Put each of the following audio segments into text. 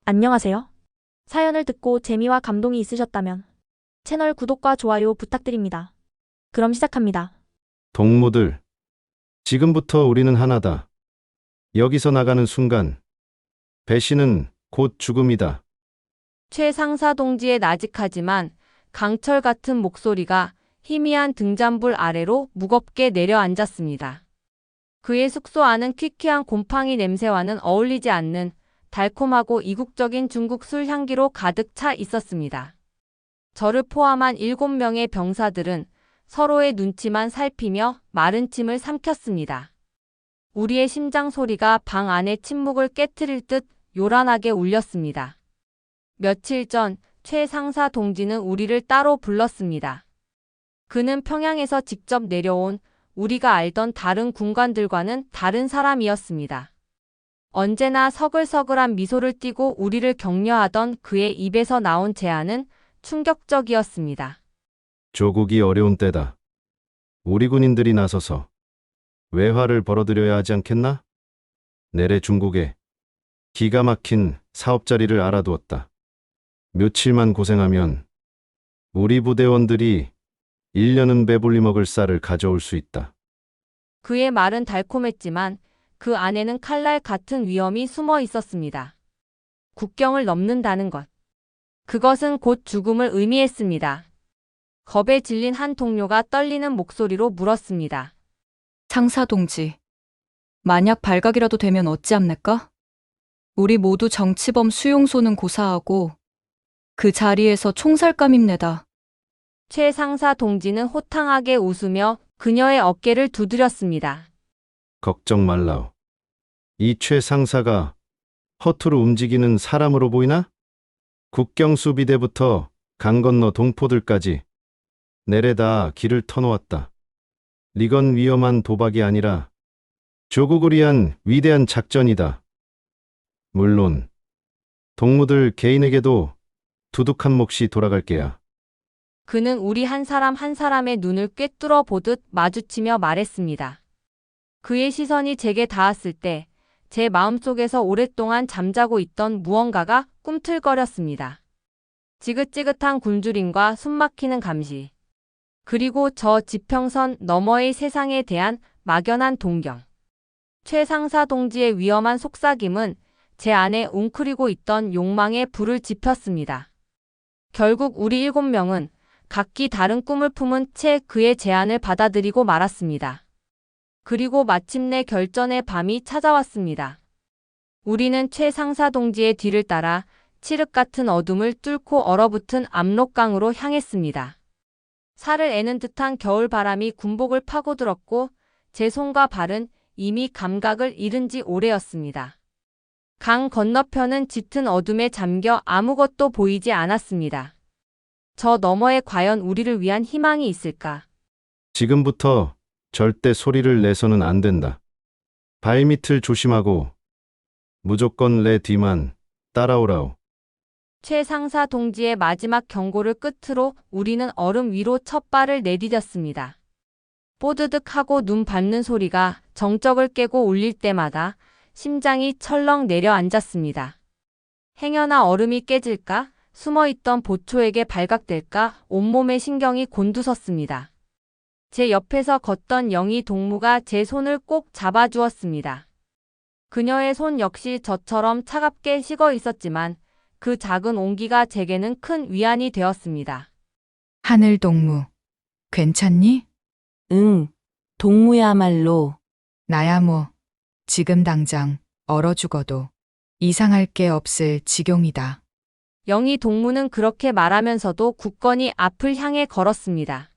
안녕하세요. 사연을 듣고 재미와 감동이 있으셨다면 채널 구독과 좋아요 부탁드립니다. 그럼 시작합니다. 동무들, 지금부터 우리는 하나다. 여기서 나가는 순간, 배신은 곧 죽음이다. 최 상사 동지의 나직하지만 강철 같은 목소리가 희미한 등잔불 아래로 무겁게 내려앉았습니다. 그의 숙소 안은 퀴퀴한 곰팡이 냄새와는 어울리지 않는 달콤하고 이국적인 중국 술 향기로 가득 차 있었습니다. 저를 포함한 7명의 병사들은 서로의 눈치만 살피며 마른 침을 삼켰습니다. 우리의 심장 소리가 방 안의 침묵을 깨트릴 듯 요란하게 울렸습니다. 며칠 전 최 상사 동지는 우리를 따로 불렀습니다. 그는 평양에서 직접 내려온 우리가 알던 다른 군관들과는 다른 사람이었습니다. 언제나 서글서글한 미소를 띠고 우리를 격려하던 그의 입에서 나온 제안은 충격적이었습니다. 조국이 어려운 때다. 우리 군인들이 나서서 외화를 벌어들여야 하지 않겠나? 내래 중국에 기가 막힌 사업 자리를 알아두었다. 며칠만 고생하면 우리 부대원들이 1년은 배불리 먹을 쌀을 가져올 수 있다. 그의 말은 달콤했지만 그 안에는 칼날 같은 위험이 숨어 있었습니다. 국경을 넘는다는 것. 그것은 곧 죽음을 의미했습니다. 겁에 질린 한 동료가 떨리는 목소리로 물었습니다. 상사 동지, 만약 발각이라도 되면 어찌합니까? 우리 모두 정치범 수용소는 고사하고 그 자리에서 총살감입니다. 최 상사 동지는 호탕하게 웃으며 그녀의 어깨를 두드렸습니다. 걱정 말라오. 이 최 상사가 허투루 움직이는 사람으로 보이나? 국경수비대부터 강 건너 동포들까지 내래다 길을 터놓았다. 이건 위험한 도박이 아니라 조국을 위한 위대한 작전이다. 물론 동무들 개인에게도 두둑한 몫이 돌아갈 게야. 그는 우리 한 사람 한 사람의 눈을 꿰뚫어 보듯 마주치며 말했습니다. 그의 시선이 제게 닿았을 때 제 마음속에서 오랫동안 잠자고 있던 무언가가 꿈틀거렸습니다. 지긋지긋한 굶주림과 숨막히는 감시. 그리고 저 지평선 너머의 세상에 대한 막연한 동경. 최 상사 동지의 위험한 속삭임은 제 안에 웅크리고 있던 욕망에 불을 지폈습니다. 결국 우리 7명은 각기 다른 꿈을 품은 채 그의 제안을 받아들이고 말았습니다. 그리고 마침내 결전의 밤이 찾아왔습니다. 우리는 최 상사 동지의 뒤를 따라 칠흑 같은 어둠을 뚫고 얼어붙은 압록강으로 향했습니다. 살을 애는 듯한 겨울바람이 군복을 파고들었고 제 손과 발은 이미 감각을 잃은 지 오래였습니다. 강 건너편은 짙은 어둠에 잠겨 아무것도 보이지 않았습니다. 저 너머에 과연 우리를 위한 희망이 있을까? 지금부터 절대 소리를 내서는 안 된다. 발밑을 조심하고 무조건 내 뒤만 따라오라오. 최 상사 동지의 마지막 경고를 끝으로 우리는 얼음 위로 첫 발을 내디뎠습니다. 뽀드득 하고 눈 밟는 소리가 정적을 깨고 울릴 때마다 심장이 철렁 내려앉았습니다. 행여나 얼음이 깨질까? 숨어있던 보초에게 발각될까? 온몸의 신경이 곤두섰습니다. 제 옆에서 걷던 영희 동무가 제 손을 꼭 잡아주었습니다. 그녀의 손 역시 저처럼 차갑게 식어 있었지만 그 작은 온기가 제게는 큰 위안이 되었습니다. 하늘 동무, 괜찮니? 응, 동무야말로. 나야 뭐, 지금 당장 얼어 죽어도 이상할 게 없을 지경이다. 영희 동무는 그렇게 말하면서도 굳건히 앞을 향해 걸었습니다.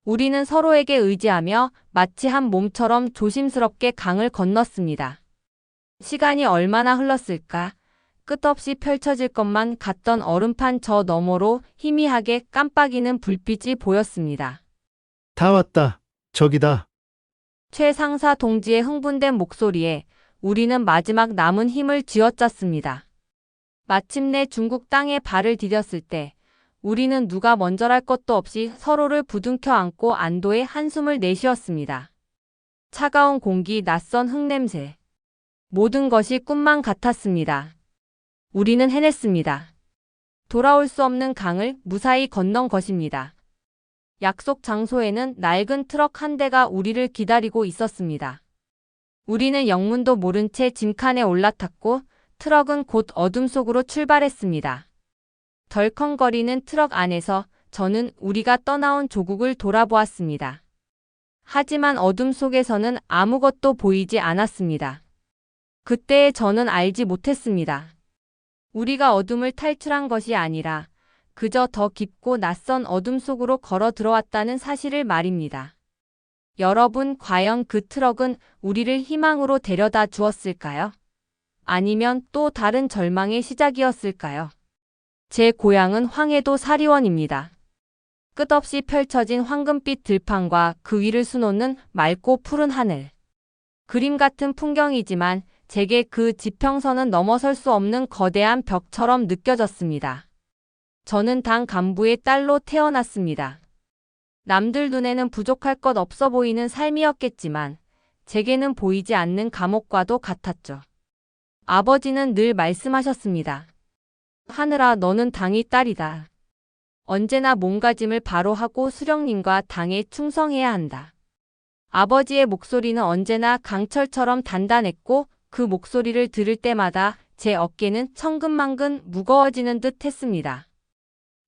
우리는 서로에게 의지하며 마치 한 몸처럼 조심스럽게 강을 건넜습니다. 시간이 얼마나 흘렀을까? 끝없이 펼쳐질 것만 같던 얼음판 저 너머로 희미하게 깜빡이는 불빛이 보였습니다. 다 왔다. 저기다. 최 상사 동지의 흥분된 목소리에 우리는 마지막 남은 힘을 쥐어짰습니다. 마침내 중국 땅에 발을 디뎠을 때 우리는 누가 먼저랄 것도 없이 서로를 부둥켜 안고 안도의 한숨을 내쉬었습니다. 차가운 공기, 낯선 흙냄새. 모든 것이 꿈만 같았습니다. 우리는 해냈습니다. 돌아올 수 없는 강을 무사히 건넌 것입니다. 약속 장소에는 낡은 트럭 한 대가 우리를 기다리고 있었습니다. 우리는 영문도 모른 채 짐칸에 올라탔고 트럭은 곧 어둠 속으로 출발했습니다. 덜컹거리는 트럭 안에서 저는 우리가 떠나온 조국을 돌아보았습니다. 하지만 어둠 속에서는 아무것도 보이지 않았습니다. 그때의 저는 알지 못했습니다. 우리가 어둠을 탈출한 것이 아니라 그저 더 깊고 낯선 어둠 속으로 걸어 들어왔다는 사실을 말입니다. 여러분, 과연 그 트럭은 우리를 희망으로 데려다 주었을까요? 아니면 또 다른 절망의 시작이었을까요? 제 고향은 황해도 사리원입니다. 끝없이 펼쳐진 황금빛 들판과 그 위를 수놓는 맑고 푸른 하늘. 그림 같은 풍경이지만 제게 그 지평선은 넘어설 수 없는 거대한 벽처럼 느껴졌습니다. 저는 당 간부의 딸로 태어났습니다. 남들 눈에는 부족할 것 없어 보이는 삶이었겠지만 제게는 보이지 않는 감옥과도 같았죠. 아버지는 늘 말씀하셨습니다. 하늘아, 너는 당의 딸이다. 언제나 몸가짐을 바로 하고 수령님과 당에 충성해야 한다. 아버지의 목소리는 언제나 강철처럼 단단했고 그 목소리를 들을 때마다 제 어깨는 천근만근 무거워지는 듯 했습니다.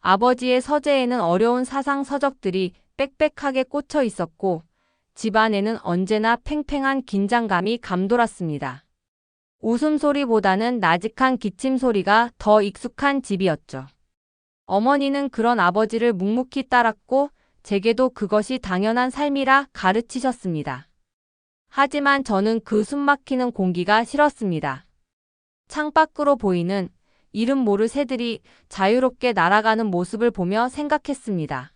아버지의 서재에는 어려운 사상 서적들이 빽빽하게 꽂혀 있었고 집안에는 언제나 팽팽한 긴장감이 감돌았습니다. 웃음소리보다는 나직한 기침 소리가 더 익숙한 집이었죠. 어머니는 그런 아버지를 묵묵히 따랐고 제게도 그것이 당연한 삶이라 가르치셨습니다. 하지만 저는 그 숨막히는 공기가 싫었습니다. 창밖으로 보이는 이름 모를 새들이 자유롭게 날아가는 모습을 보며 생각했습니다.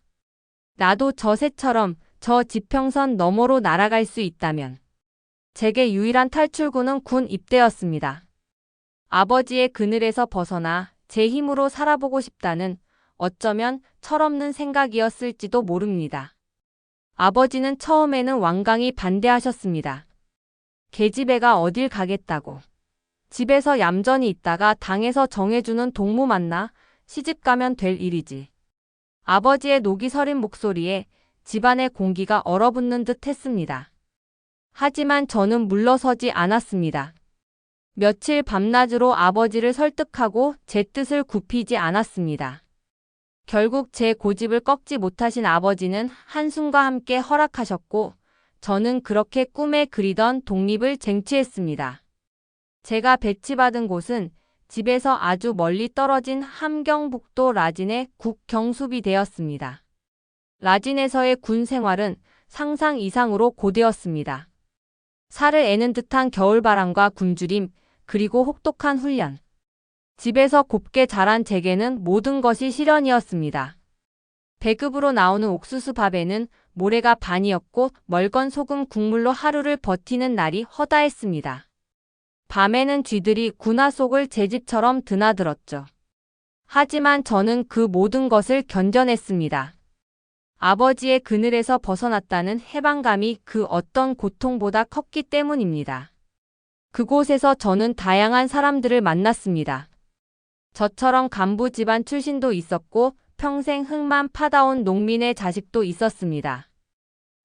나도 저 새처럼 저 지평선 너머로 날아갈 수 있다면. 제게 유일한 탈출구는 군 입대였습니다. 아버지의 그늘에서 벗어나 제 힘으로 살아보고 싶다는 어쩌면 철없는 생각이었을지도 모릅니다. 아버지는 처음에는 완강히 반대하셨습니다. 계집애가 어딜 가겠다고. 집에서 얌전히 있다가 당에서 정해주는 동무 만나 시집가면 될 일이지. 아버지의 녹이 서린 목소리에 집안의 공기가 얼어붙는 듯 했습니다. 하지만 저는 물러서지 않았습니다. 며칠 밤낮으로 아버지를 설득하고 제 뜻을 굽히지 않았습니다. 결국 제 고집을 꺾지 못하신 아버지는 한숨과 함께 허락하셨고 저는 그렇게 꿈에 그리던 독립을 쟁취했습니다. 제가 배치받은 곳은 집에서 아주 멀리 떨어진 함경북도 라진의 국경수비 되었습니다. 라진에서의 군 생활은 상상 이상으로 고되었습니다. 살을 애는 듯한 겨울바람과 굶주림, 그리고 혹독한 훈련. 집에서 곱게 자란 제게는 모든 것이 시련이었습니다. 배급으로 나오는 옥수수 밥에는 모래가 반이었고 멀건 소금 국물로 하루를 버티는 날이 허다했습니다. 밤에는 쥐들이 군화 속을 제 집처럼 드나들었죠. 하지만 저는 그 모든 것을 견뎌냈습니다. 아버지의 그늘에서 벗어났다는 해방감이 그 어떤 고통보다 컸기 때문입니다. 그곳에서 저는 다양한 사람들을 만났습니다. 저처럼 간부 집안 출신도 있었고 평생 흙만 파다온 농민의 자식도 있었습니다.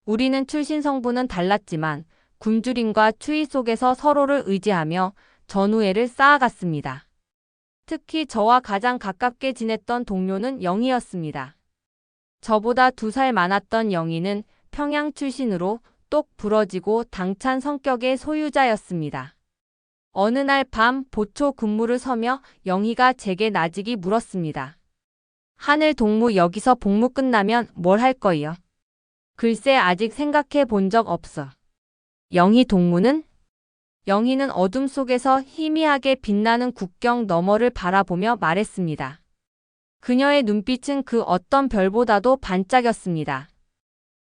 우리는 출신 성분은 달랐지만 굶주림과 추위 속에서 서로를 의지하며 전우애를 쌓아갔습니다. 특히 저와 가장 가깝게 지냈던 동료는 영희였습니다. 저보다 2살 많았던 영희는 평양 출신으로 똑 부러지고 당찬 성격의 소유자였습니다. 어느 날 밤 보초 근무를 서며 영희가 제게 나직이 물었습니다. 하늘 동무 여기서 복무 끝나면 뭘 할 거이요? 글쎄 아직 생각해 본 적 없어. 영희 동무는? 영희는 어둠 속에서 희미하게 빛나는 국경 너머를 바라보며 말했습니다. 그녀의 눈빛은 그 어떤 별보다도 반짝였습니다.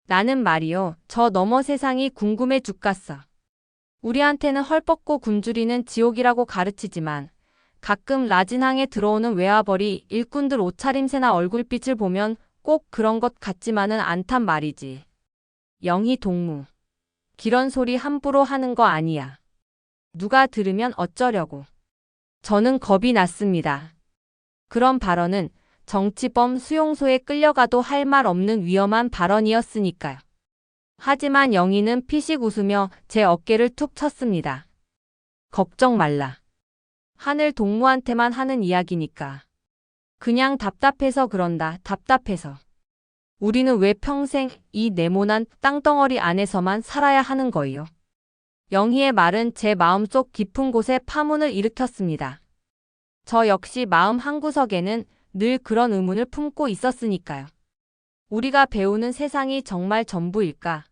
나는 말이요, 저 너머 세상이 궁금해 죽겠어. 우리한테는 헐벗고 굶주리는 지옥이라고 가르치지만 가끔 라진항에 들어오는 외화벌이 일꾼들 옷차림새나 얼굴빛을 보면 꼭 그런 것 같지만은 않단 말이지. 영희 동무. 그런 소리 함부로 하는 거 아니야. 누가 들으면 어쩌려고. 저는 겁이 났습니다. 그런 발언은 정치범 수용소에 끌려가도 할 말 없는 위험한 발언이었으니까요. 하지만 영희는 피식 웃으며 제 어깨를 툭 쳤습니다. 걱정 말라. 하늘 동무한테만 하는 이야기니까. 그냥 답답해서 그런다. 답답해서. 우리는 왜 평생 이 네모난 땅덩어리 안에서만 살아야 하는 거예요? 영희의 말은 제 마음속 깊은 곳에 파문을 일으켰습니다. 저 역시 마음 한구석에는 늘 그런 의문을 품고 있었으니까요. 우리가 배우는 세상이 정말 전부일까?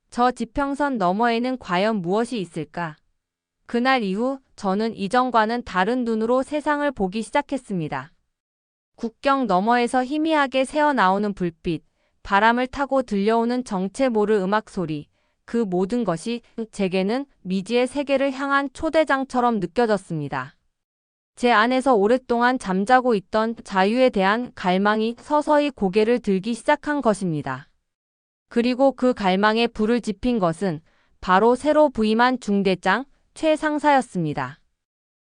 저 지평선 너머에는 과연 무엇이 있을까? 그날 이후 저는 이전과는 다른 눈으로 세상을 보기 시작했습니다. 국경 너머에서 희미하게 새어나오는 불빛, 바람을 타고 들려오는 정체 모를 음악 소리, 그 모든 것이 제게는 미지의 세계를 향한 초대장처럼 느껴졌습니다. 제 안에서 오랫동안 잠자고 있던 자유에 대한 갈망이 서서히 고개를 들기 시작한 것입니다. 그리고 그 갈망에 불을 지핀 것은 바로 새로 부임한 중대장 최 상사였습니다.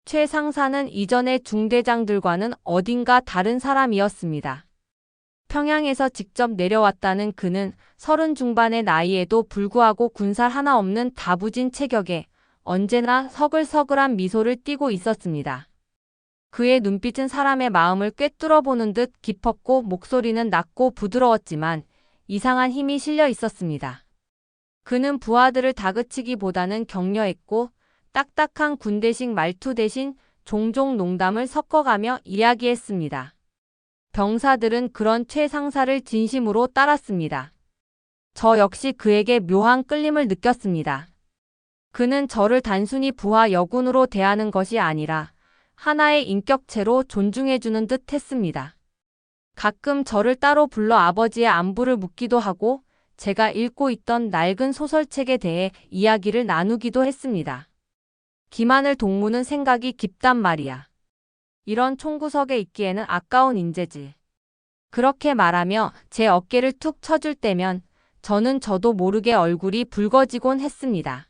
최 상사는 이전의 중대장들과는 어딘가 다른 사람이었습니다. 평양에서 직접 내려왔다는 그는 30 중반의 나이에도 불구하고 군살 하나 없는 다부진 체격에 언제나 서글서글한 미소를 띠고 있었습니다. 그의 눈빛은 사람의 마음을 꿰뚫어 보는 듯 깊었고 목소리는 낮고 부드러웠지만 이상한 힘이 실려 있었습니다. 그는 부하들을 다그치기보다는 격려했고 딱딱한 군대식 말투 대신 종종 농담을 섞어가며 이야기했습니다. 병사들은 그런 최 상사를 진심으로 따랐습니다. 저 역시 그에게 묘한 끌림을 느꼈습니다. 그는 저를 단순히 부하 여군으로 대하는 것이 아니라 하나의 인격체로 존중해주는 듯 했습니다. 가끔 저를 따로 불러 아버지의 안부를 묻기도 하고 제가 읽고 있던 낡은 소설책에 대해 이야기를 나누기도 했습니다. 김하늘 동무는 생각이 깊단 말이야. 이런 총구석에 있기에는 아까운 인재지. 그렇게 말하며 제 어깨를 툭 쳐줄 때면 저는 저도 모르게 얼굴이 붉어지곤 했습니다.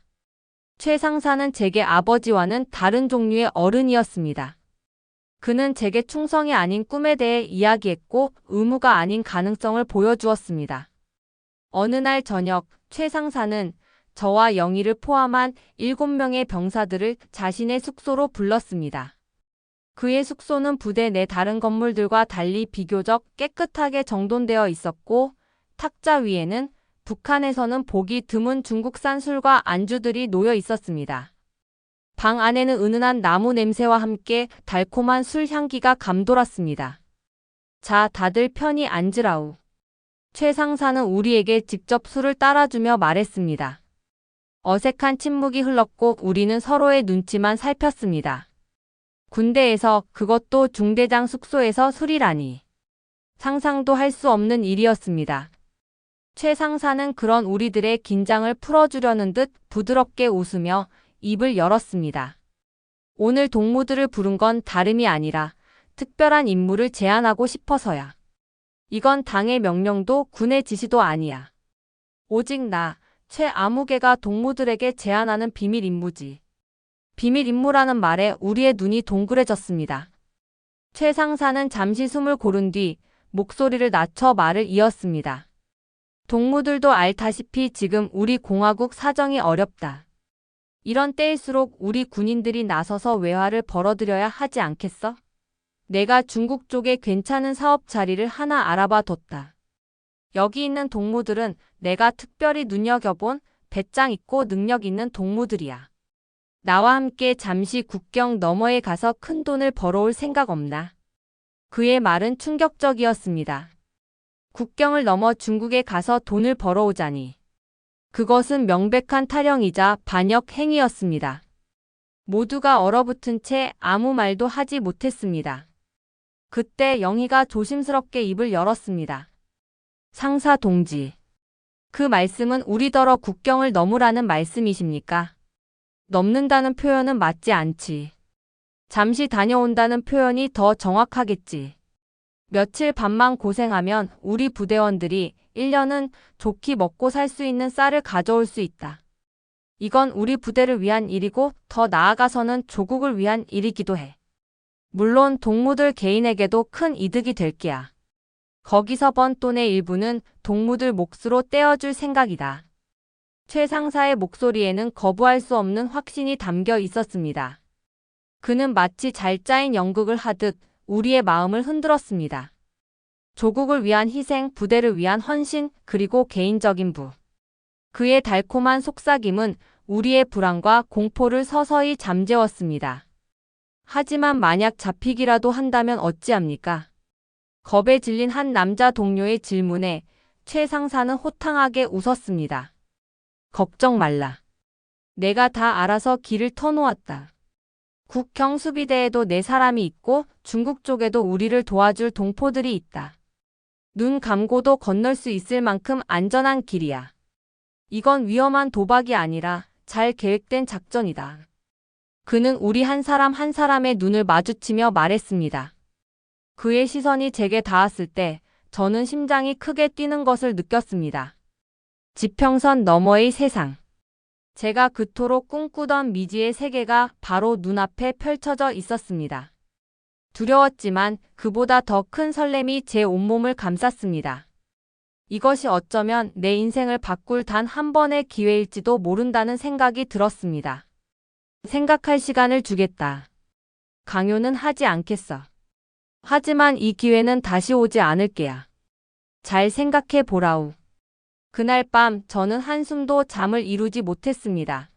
최 상사는 제게 아버지와는 다른 종류의 어른이었습니다. 그는 제게 충성이 아닌 꿈에 대해 이야기했고 의무가 아닌 가능성을 보여주었습니다. 어느 날 저녁 최 상사는 저와 영희를 포함한 7명의 병사들을 자신의 숙소로 불렀습니다. 그의 숙소는 부대 내 다른 건물들과 달리 비교적 깨끗하게 정돈되어 있었고 탁자 위에는 북한에서는 보기 드문 중국산 술과 안주들이 놓여 있었습니다. 방 안에는 은은한 나무 냄새와 함께 달콤한 술 향기가 감돌았습니다. 자, 다들 편히 앉으라우. 최 상사는 우리에게 직접 술을 따라주며 말했습니다. 어색한 침묵이 흘렀고 우리는 서로의 눈치만 살폈습니다. 군대에서, 그것도 중대장 숙소에서 술이라니. 상상도 할 수 없는 일이었습니다. 최 상사는 그런 우리들의 긴장을 풀어주려는 듯 부드럽게 웃으며 입을 열었습니다. 오늘 동무들을 부른 건 다름이 아니라 특별한 임무를 제안하고 싶어서야. 이건 당의 명령도 군의 지시도 아니야. 오직 나, 최 아무개가 동무들에게 제안하는 비밀 임무지. 비밀 임무라는 말에 우리의 눈이 동그래졌습니다. 최 상사는 잠시 숨을 고른 뒤 목소리를 낮춰 말을 이었습니다. 동무들도 알다시피 지금 우리 공화국 사정이 어렵다. 이런 때일수록 우리 군인들이 나서서 외화를 벌어들여야 하지 않겠어? 내가 중국 쪽에 괜찮은 사업 자리를 하나 알아봐 뒀다. 여기 있는 동무들은 내가 특별히 눈여겨본 배짱 있고 능력 있는 동무들이야. 나와 함께 잠시 국경 너머에 가서 큰 돈을 벌어올 생각 없나? 그의 말은 충격적이었습니다. 국경을 넘어 중국에 가서 돈을 벌어오자니. 그것은 명백한 타령이자 반역 행위였습니다. 모두가 얼어붙은 채 아무 말도 하지 못했습니다. 그때 영희가 조심스럽게 입을 열었습니다. 상사 동지. 그 말씀은 우리더러 국경을 넘으라는 말씀이십니까? 넘는다는 표현은 맞지 않지. 잠시 다녀온다는 표현이 더 정확하겠지. 며칠 밤만 고생하면 우리 부대원들이 1년은 좋게 먹고 살 수 있는 쌀을 가져올 수 있다. 이건 우리 부대를 위한 일이고 더 나아가서는 조국을 위한 일이기도 해. 물론 동무들 개인에게도 큰 이득이 될 게야. 거기서 번 돈의 일부는 동무들 몫으로 떼어줄 생각이다. 최 상사의 목소리에는 거부할 수 없는 확신이 담겨 있었습니다. 그는 마치 잘 짜인 연극을 하듯 우리의 마음을 흔들었습니다. 조국을 위한 희생, 부대를 위한 헌신, 그리고 개인적인 부. 그의 달콤한 속삭임은 우리의 불안과 공포를 서서히 잠재웠습니다. 하지만 만약 잡히기라도 한다면 어찌합니까? 겁에 질린 한 남자 동료의 질문에 최 상사는 호탕하게 웃었습니다. 걱정 말라. 내가 다 알아서 길을 터놓았다. 국경수비대에도 내 사람이 있고 중국 쪽에도 우리를 도와줄 동포들이 있다. 눈 감고도 건널 수 있을 만큼 안전한 길이야. 이건 위험한 도박이 아니라 잘 계획된 작전이다. 그는 우리 한 사람 한 사람의 눈을 마주치며 말했습니다. 그의 시선이 제게 닿았을 때 저는 심장이 크게 뛰는 것을 느꼈습니다. 지평선 너머의 세상. 제가 그토록 꿈꾸던 미지의 세계가 바로 눈앞에 펼쳐져 있었습니다. 두려웠지만 그보다 더 큰 설렘이 제 온몸을 감쌌습니다. 이것이 어쩌면 내 인생을 바꿀 단 한 번의 기회일지도 모른다는 생각이 들었습니다. 생각할 시간을 주겠다. 강요는 하지 않겠어. 하지만 이 기회는 다시 오지 않을 게야. 잘 생각해 보라우. 그날 밤 저는 한숨도 잠을 이루지 못했습니다.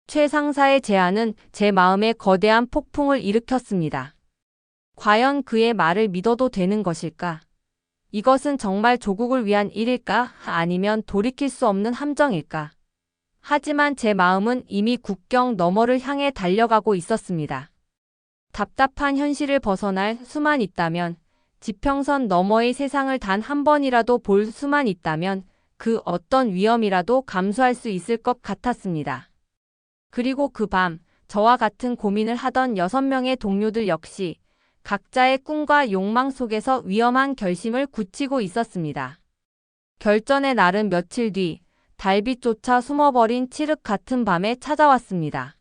최 상사의 제안은 제 마음에 거대한 폭풍을 일으켰습니다. 과연 그의 말을 믿어도 되는 것일까? 이것은 정말 조국을 위한 일일까? 아니면 돌이킬 수 없는 함정일까? 하지만 제 마음은 이미 국경 너머를 향해 달려가고 있었습니다. 답답한 현실을 벗어날 수만 있다면, 지평선 너머의 세상을 단 한 번이라도 볼 수만 있다면 그 어떤 위험이라도 감수할 수 있을 것 같았습니다. 그리고 그 밤, 저와 같은 고민을 하던 6명의 동료들 역시 각자의 꿈과 욕망 속에서 위험한 결심을 굳히고 있었습니다. 결전의 날은 며칠 뒤, 달빛조차 숨어버린 칠흑 같은 밤에 찾아왔습니다.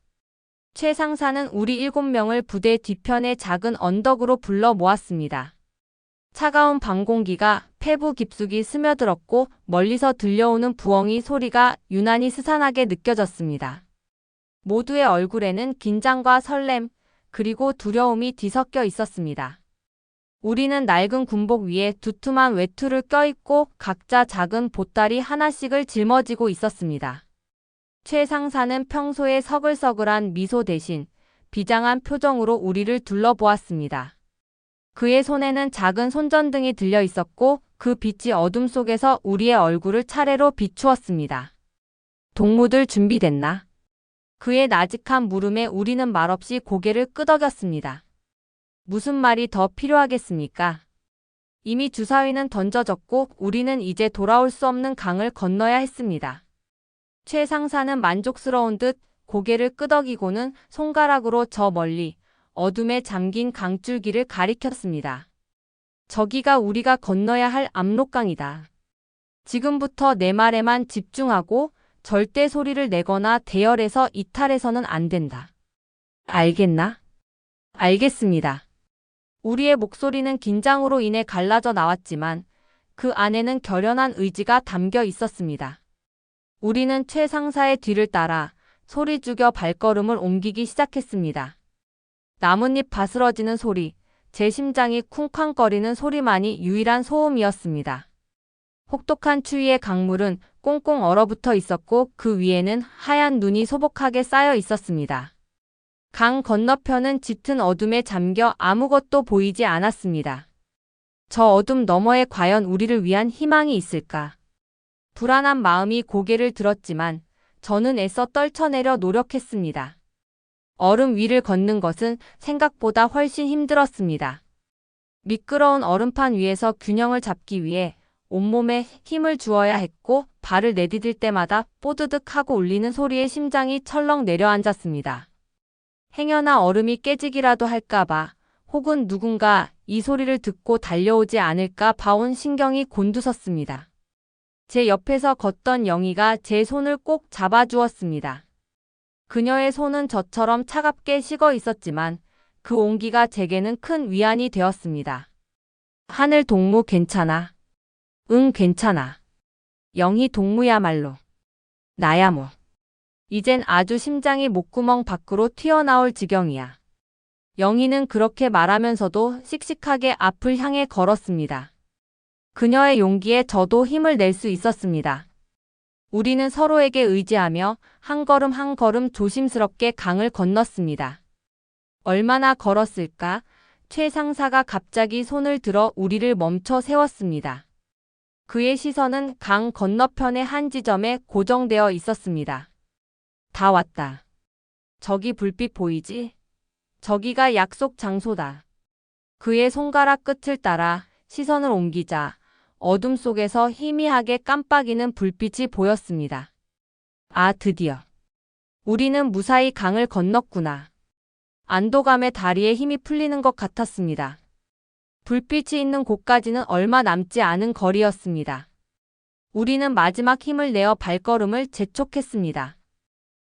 최 상사는 우리 7명을 부대 뒤편의 작은 언덕으로 불러 모았습니다. 차가운 밤 공기가 폐부 깊숙이 스며들었고 멀리서 들려오는 부엉이 소리가 유난히 스산하게 느껴졌습니다. 모두의 얼굴에는 긴장과 설렘, 그리고 두려움이 뒤섞여 있었습니다. 우리는 낡은 군복 위에 두툼한 외투를 껴입고 각자 작은 보따리 하나씩을 짊어지고 있었습니다. 최 상사는 평소에 서글서글한 미소 대신 비장한 표정으로 우리를 둘러보았습니다. 그의 손에는 작은 손전등이 들려 있었고 그 빛이 어둠 속에서 우리의 얼굴을 차례로 비추었습니다. 동무들 준비됐나? 그의 나직한 물음에 우리는 말없이 고개를 끄덕였습니다. 무슨 말이 더 필요하겠습니까? 이미 주사위는 던져졌고 우리는 이제 돌아올 수 없는 강을 건너야 했습니다. 최 상사는 만족스러운 듯 고개를 끄덕이고는 손가락으로 저 멀리 어둠에 잠긴 강줄기를 가리켰습니다. 저기가 우리가 건너야 할 압록강이다. 지금부터 내 말에만 집중하고 절대 소리를 내거나 대열에서 이탈해서는 안 된다. 알겠나? 알겠습니다. 우리의 목소리는 긴장으로 인해 갈라져 나왔지만 그 안에는 결연한 의지가 담겨 있었습니다. 우리는 최 상사의 뒤를 따라 소리 죽여 발걸음을 옮기기 시작했습니다. 나뭇잎 바스러지는 소리, 제 심장이 쿵쾅거리는 소리만이 유일한 소음이었습니다. 혹독한 추위의 강물은 꽁꽁 얼어붙어 있었고 그 위에는 하얀 눈이 소복하게 쌓여 있었습니다. 강 건너편은 짙은 어둠에 잠겨 아무것도 보이지 않았습니다. 저 어둠 너머에 과연 우리를 위한 희망이 있을까? 불안한 마음이 고개를 들었지만 저는 애써 떨쳐내려 노력했습니다. 얼음 위를 걷는 것은 생각보다 훨씬 힘들었습니다. 미끄러운 얼음판 위에서 균형을 잡기 위해 온몸에 힘을 주어야 했고 발을 내디딜 때마다 뽀드득 하고 울리는 소리에 심장이 철렁 내려앉았습니다. 행여나 얼음이 깨지기라도 할까봐 혹은 누군가 이 소리를 듣고 달려오지 않을까 봐온 신경이 곤두섰습니다. 제 옆에서 걷던 영희가 제 손을 꼭 잡아주었습니다. 그녀의 손은 저처럼 차갑게 식어 있었지만 그 온기가 제게는 큰 위안이 되었습니다. 하늘 동무 괜찮아. 응, 괜찮아. 영희 동무야말로. 나야 뭐. 이젠 아주 심장이 목구멍 밖으로 튀어나올 지경이야. 영희는 그렇게 말하면서도 씩씩하게 앞을 향해 걸었습니다. 그녀의 용기에 저도 힘을 낼 수 있었습니다. 우리는 서로에게 의지하며 한 걸음 한 걸음 조심스럽게 강을 건넜습니다. 얼마나 걸었을까? 최 상사가 갑자기 손을 들어 우리를 멈춰 세웠습니다. 그의 시선은 강 건너편의 한 지점에 고정되어 있었습니다. 다 왔다. 저기 불빛 보이지? 저기가 약속 장소다. 그의 손가락 끝을 따라 시선을 옮기자 어둠 속에서 희미하게 깜빡이는 불빛이 보였습니다. 아, 드디어. 우리는 무사히 강을 건넜구나. 안도감에 다리에 힘이 풀리는 것 같았습니다. 불빛이 있는 곳까지는 얼마 남지 않은 거리였습니다. 우리는 마지막 힘을 내어 발걸음을 재촉했습니다.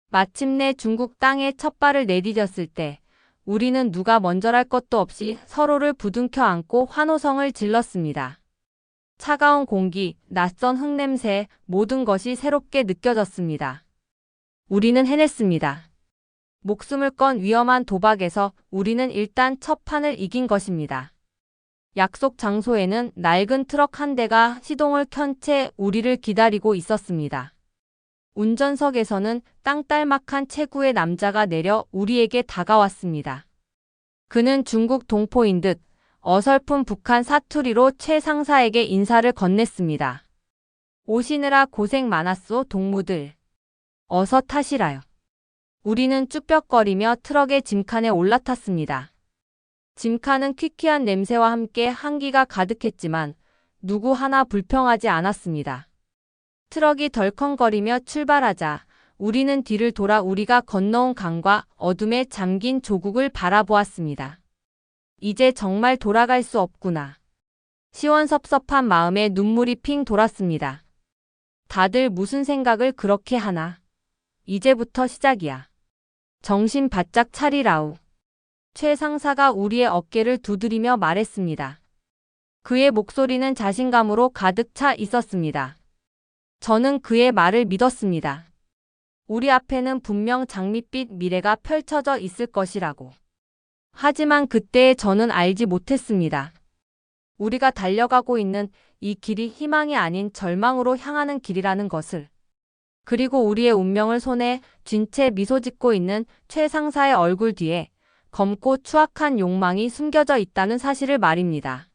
마침내 중국 땅에 첫 발을 내디뎠을 때 우리는 누가 먼저랄 것도 없이 서로를 부둥켜 안고 환호성을 질렀습니다. 차가운 공기, 낯선 흙냄새, 모든 것이 새롭게 느껴졌습니다. 우리는 해냈습니다. 목숨을 건 위험한 도박에서 우리는 일단 첫 판을 이긴 것입니다. 약속 장소에는 낡은 트럭 한 대가 시동을 켠 채 우리를 기다리고 있었습니다. 운전석에서는 땅딸막한 체구의 남자가 내려 우리에게 다가왔습니다. 그는 중국 동포인 듯 어설픈 북한 사투리로 최 상사에게 인사를 건넸습니다. 오시느라 고생 많았소, 동무들. 어서 타시라요. 우리는 쭈뼛거리며 트럭의 짐칸에 올라탔습니다. 짐칸은 퀴퀴한 냄새와 함께 한기가 가득했지만 누구 하나 불평하지 않았습니다. 트럭이 덜컹거리며 출발하자 우리는 뒤를 돌아 우리가 건너온 강과 어둠에 잠긴 조국을 바라보았습니다. 이제 정말 돌아갈 수 없구나. 시원섭섭한 마음에 눈물이 핑 돌았습니다. 다들 무슨 생각을 그렇게 하나? 이제부터 시작이야. 정신 바짝 차리라우. 최 상사가 우리의 어깨를 두드리며 말했습니다. 그의 목소리는 자신감으로 가득 차 있었습니다. 저는 그의 말을 믿었습니다. 우리 앞에는 분명 장밋빛 미래가 펼쳐져 있을 것이라고. 하지만 그때의 저는 알지 못했습니다. 우리가 달려가고 있는 이 길이 희망이 아닌 절망으로 향하는 길이라는 것을. 그리고 우리의 운명을 손에 쥔 채 미소 짓고 있는 최 상사의 얼굴 뒤에 검고 추악한 욕망이 숨겨져 있다는 사실을 말입니다.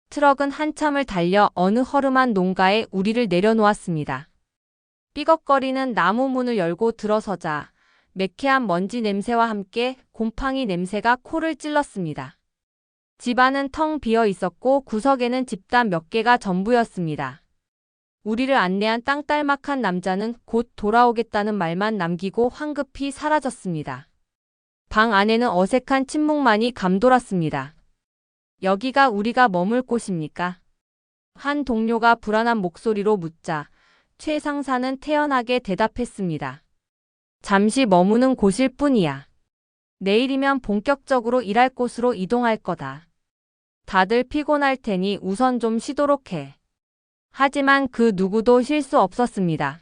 트럭은 한참을 달려 어느 허름한 농가에 우리를 내려놓았습니다. 삐걱거리는 나무 문을 열고 들어서자 매캐한 먼지 냄새와 함께 곰팡이 냄새가 코를 찔렀습니다. 집안은 텅 비어 있었고 구석에는 집단 몇 개가 전부였습니다. 우리를 안내한 땅딸막한 남자는 곧 돌아오겠다는 말만 남기고 황급히 사라졌습니다. 방 안에는 어색한 침묵만이 감돌았습니다. 여기가 우리가 머물 곳입니까? 한 동료가 불안한 목소리로 묻자 최 상사는 태연하게 대답했습니다. 잠시 머무는 곳일 뿐이야. 내일이면 본격적으로 일할 곳으로 이동할 거다. 다들 피곤할 테니 우선 좀 쉬도록 해. 하지만 그 누구도 쉴 수 없었습니다.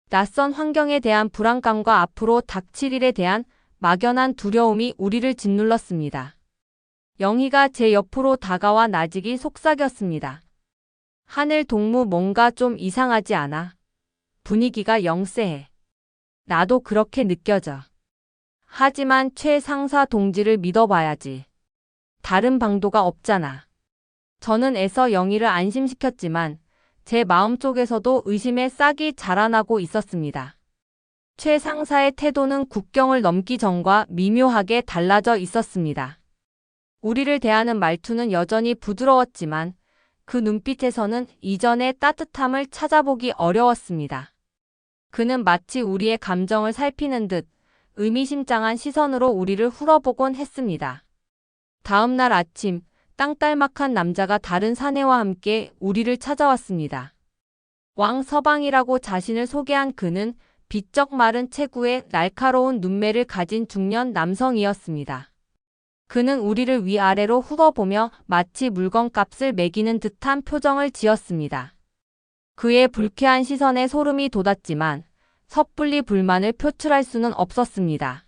낯선 환경에 대한 불안감과 앞으로 닥칠 일에 대한 막연한 두려움이 우리를 짓눌렀습니다. 영희가 제 옆으로 다가와 나직이 속삭였습니다. 하늘 동무 뭔가 좀 이상하지 않아? 분위기가 영세해. 나도 그렇게 느껴져. 하지만 최 상사 동지를 믿어봐야지. 다른 방도가 없잖아. 저는 애써 영희를 안심시켰지만 제 마음속에서도 의심의 싹이 자라나고 있었습니다. 최 상사의 태도는 국경을 넘기 전과 미묘하게 달라져 있었습니다. 우리를 대하는 말투는 여전히 부드러웠지만 그 눈빛에서는 이전의 따뜻함을 찾아보기 어려웠습니다. 그는 마치 우리의 감정을 살피는 듯 의미심장한 시선으로 우리를 훑어보곤 했습니다. 다음 날 아침, 땅딸막한 남자가 다른 사내와 함께 우리를 찾아왔습니다. 왕 서방이라고 자신을 소개한 그는 비쩍 마른 체구에 날카로운 눈매를 가진 중년 남성이었습니다. 그는 우리를 위아래로 훑어보며 마치 물건값을 매기는 듯한 표정을 지었습니다. 그의 불쾌한 시선에 소름이 돋았지만 섣불리 불만을 표출할 수는 없었습니다.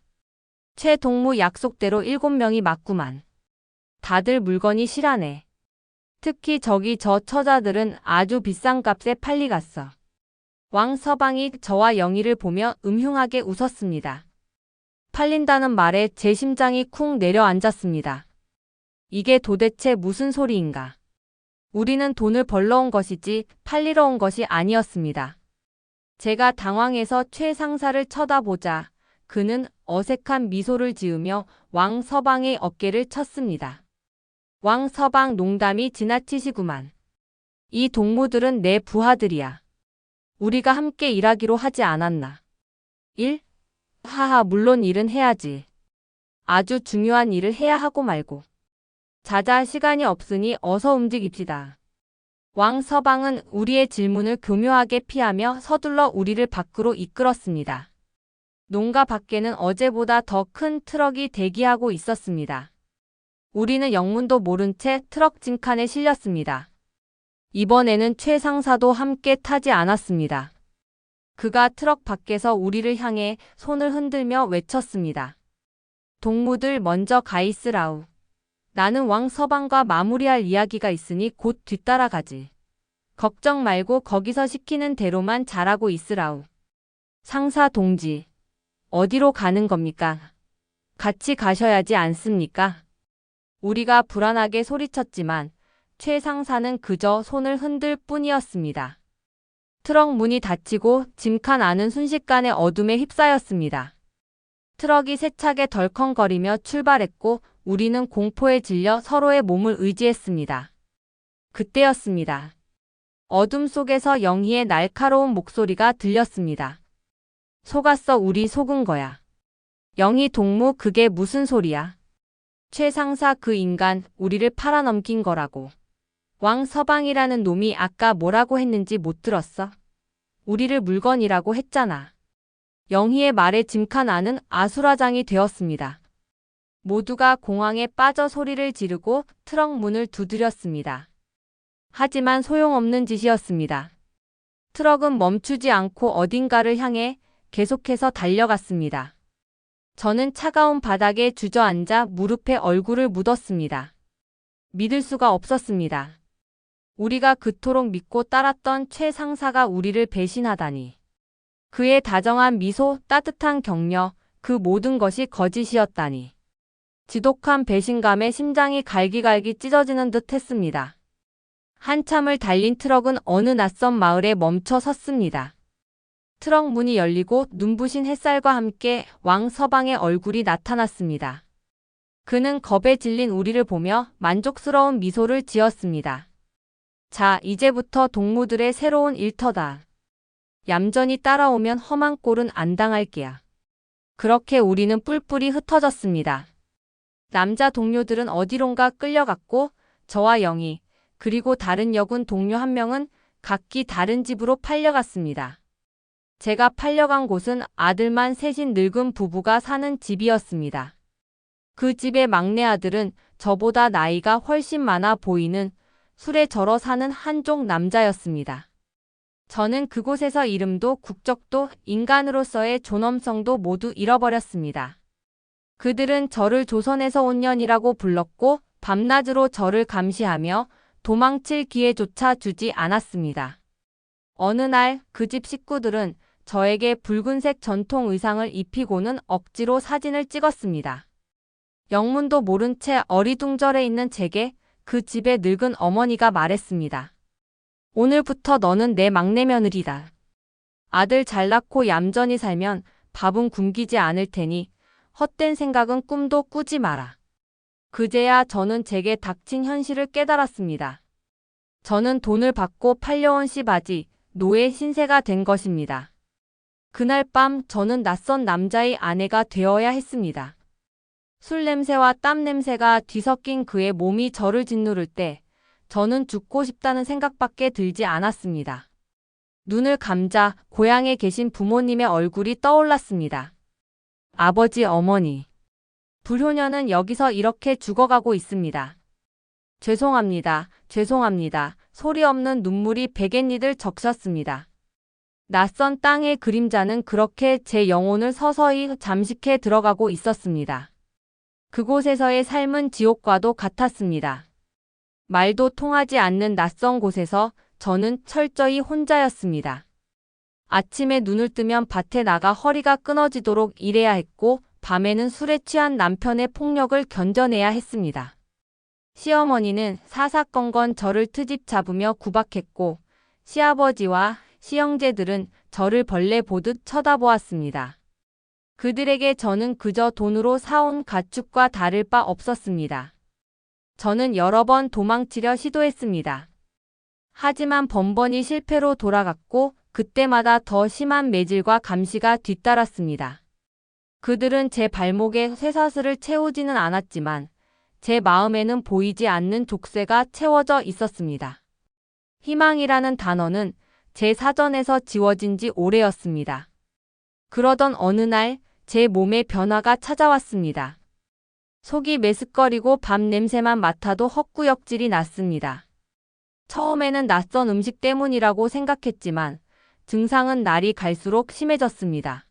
최 동무 약속대로 7명이 맞구만. 다들 물건이 실하네. 특히 저기 저 처자들은 아주 비싼 값에 팔리갔어. 왕 서방이 저와 영희를 보며 음흉하게 웃었습니다. 팔린다는 말에 제 심장이 쿵 내려앉았습니다. 이게 도대체 무슨 소리인가? 우리는 돈을 벌러 온 것이지 팔리러 온 것이 아니었습니다. 제가 당황해서 최 상사를 쳐다보자 그는 어색한 미소를 지으며 왕 서방의 어깨를 쳤습니다. 왕 서방 농담이 지나치시구만. 이 동무들은 내 부하들이야. 우리가 함께 일하기로 하지 않았나? 일? 하하, 물론 일은 해야지. 아주 중요한 일을 해야 하고 말고. 자자, 시간이 없으니 어서 움직입시다. 왕 서방은 우리의 질문을 교묘하게 피하며 서둘러 우리를 밖으로 이끌었습니다. 농가 밖에는 어제보다 더 큰 트럭이 대기하고 있었습니다. 우리는 영문도 모른 채 트럭 진칸에 실렸습니다. 이번에는 최 상사도 함께 타지 않았습니다. 그가 트럭 밖에서 우리를 향해 손을 흔들며 외쳤습니다. 동무들 먼저 가 있으라우. 나는 왕 서방과 마무리할 이야기가 있으니 곧 뒤따라가지. 걱정 말고 거기서 시키는 대로만 잘하고 있으라우. 상사 동지, 어디로 가는 겁니까? 같이 가셔야지 않습니까? 우리가 불안하게 소리쳤지만 최 상사는 그저 손을 흔들 뿐이었습니다. 트럭 문이 닫히고 짐칸 안은 순식간에 어둠에 휩싸였습니다. 트럭이 세차게 덜컹거리며 출발했고 우리는 공포에 질려 서로의 몸을 의지했습니다. 그때였습니다. 어둠 속에서 영희의 날카로운 목소리가 들렸습니다. 속았어, 우리 속은 거야. 영희 동무, 그게 무슨 소리야? 최 상사, 그 인간 우리를 팔아넘긴 거라고. 왕 서방이라는 놈이 아까 뭐라고 했는지 못 들었어? 우리를 물건이라고 했잖아. 영희의 말에 짐칸 안은 아수라장이 되었습니다. 모두가 공황에 빠져 소리를 지르고 트럭 문을 두드렸습니다. 하지만 소용없는 짓이었습니다. 트럭은 멈추지 않고 어딘가를 향해 계속해서 달려갔습니다. 저는 차가운 바닥에 주저앉아 무릎에 얼굴을 묻었습니다. 믿을 수가 없었습니다. 우리가 그토록 믿고 따랐던 최 상사가 우리를 배신하다니. 그의 다정한 미소, 따뜻한 격려, 그 모든 것이 거짓이었다니. 지독한 배신감에 심장이 갈기갈기 찢어지는 듯 했습니다. 한참을 달린 트럭은 어느 낯선 마을에 멈춰 섰습니다. 트럭 문이 열리고 눈부신 햇살과 함께 왕 서방의 얼굴이 나타났습니다. 그는 겁에 질린 우리를 보며 만족스러운 미소를 지었습니다. 자, 이제부터 동무들의 새로운 일터다. 얌전히 따라오면 험한 꼴은 안 당할 게야. 그렇게 우리는 뿔뿔이 흩어졌습니다. 남자 동료들은 어디론가 끌려갔고 저와 영희, 그리고 다른 여군 동료 한 명은 각기 다른 집으로 팔려갔습니다. 제가 팔려간 곳은 아들만 셋인 늙은 부부가 사는 집이었습니다. 그 집의 막내 아들은 저보다 나이가 훨씬 많아 보이는 술에 절어 사는 한족 남자였습니다. 저는 그곳에서 이름도 국적도 인간으로서의 존엄성도 모두 잃어버렸습니다. 그들은 저를 조선에서 온 년이라고 불렀고 밤낮으로 저를 감시하며 도망칠 기회조차 주지 않았습니다. 어느 날 그 집 식구들은 저에게 붉은색 전통 의상을 입히고는 억지로 사진을 찍었습니다. 영문도 모른 채 어리둥절해 있는 제게 그 집의 늙은 어머니가 말했습니다. 오늘부터 너는 내 막내 며느리다. 아들 잘 낳고 얌전히 살면 밥은 굶기지 않을 테니 헛된 생각은 꿈도 꾸지 마라. 그제야 저는 제게 닥친 현실을 깨달았습니다. 저는 돈을 받고 팔려온 씨바지, 노예 신세가 된 것입니다. 그날 밤 저는 낯선 남자의 아내가 되어야 했습니다. 술 냄새와 땀 냄새가 뒤섞인 그의 몸이 저를 짓누를 때 저는 죽고 싶다는 생각밖에 들지 않았습니다. 눈을 감자 고향에 계신 부모님의 얼굴이 떠올랐습니다. 아버지, 어머니. 불효녀는 여기서 이렇게 죽어가고 있습니다. 죄송합니다. 죄송합니다. 소리 없는 눈물이 베갯니들 적셨습니다. 낯선 땅의 그림자는 그렇게 제 영혼을 서서히 잠식해 들어가고 있었습니다. 그곳에서의 삶은 지옥과도 같았습니다. 말도 통하지 않는 낯선 곳에서 저는 철저히 혼자였습니다. 아침에 눈을 뜨면 밭에 나가 허리가 끊어지도록 일해야 했고, 밤에는 술에 취한 남편의 폭력을 견뎌내야 했습니다. 시어머니는 사사건건 저를 트집 잡으며 구박했고, 시아버지와 시형제들은 저를 벌레 보듯 쳐다보았습니다. 그들에게 저는 그저 돈으로 사온 가축과 다를 바 없었습니다. 저는 여러 번 도망치려 시도했습니다. 하지만 번번이 실패로 돌아갔고, 그때마다 더 심한 매질과 감시가 뒤따랐습니다. 그들은 제 발목에 쇠사슬을 채우지는 않았지만 제 마음에는 보이지 않는 족쇄가 채워져 있었습니다. 희망이라는 단어는 제 사전에서 지워진 지 오래였습니다. 그러던 어느 날 제 몸에 변화가 찾아왔습니다. 속이 메스꺼리고 밥 냄새만 맡아도 헛구역질이 났습니다. 처음에는 낯선 음식 때문이라고 생각했지만 증상은 날이 갈수록 심해졌습니다.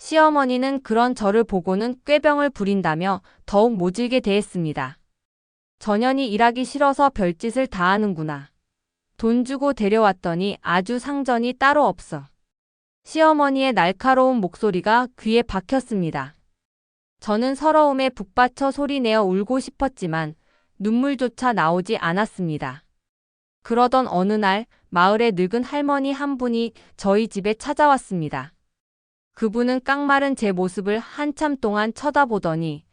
시어머니는 그런 저를 보고는 꾀병을 부린다며 더욱 모질게 대했습니다. 전현이 일하기 싫어서 별짓을 다 하는구나. 돈 주고 데려왔더니 아주 상전이 따로 없어. 시어머니의 날카로운 목소리가 귀에 박혔습니다. 저는 서러움에 북받쳐 소리내어 울고 싶었지만 눈물조차 나오지 않았습니다. 그러던 어느 날 마을의 늙은 할머니 한 분이 저희 집에 찾아왔습니다. 그분은 깡마른 제 모습을 한참 동안 쳐다보더니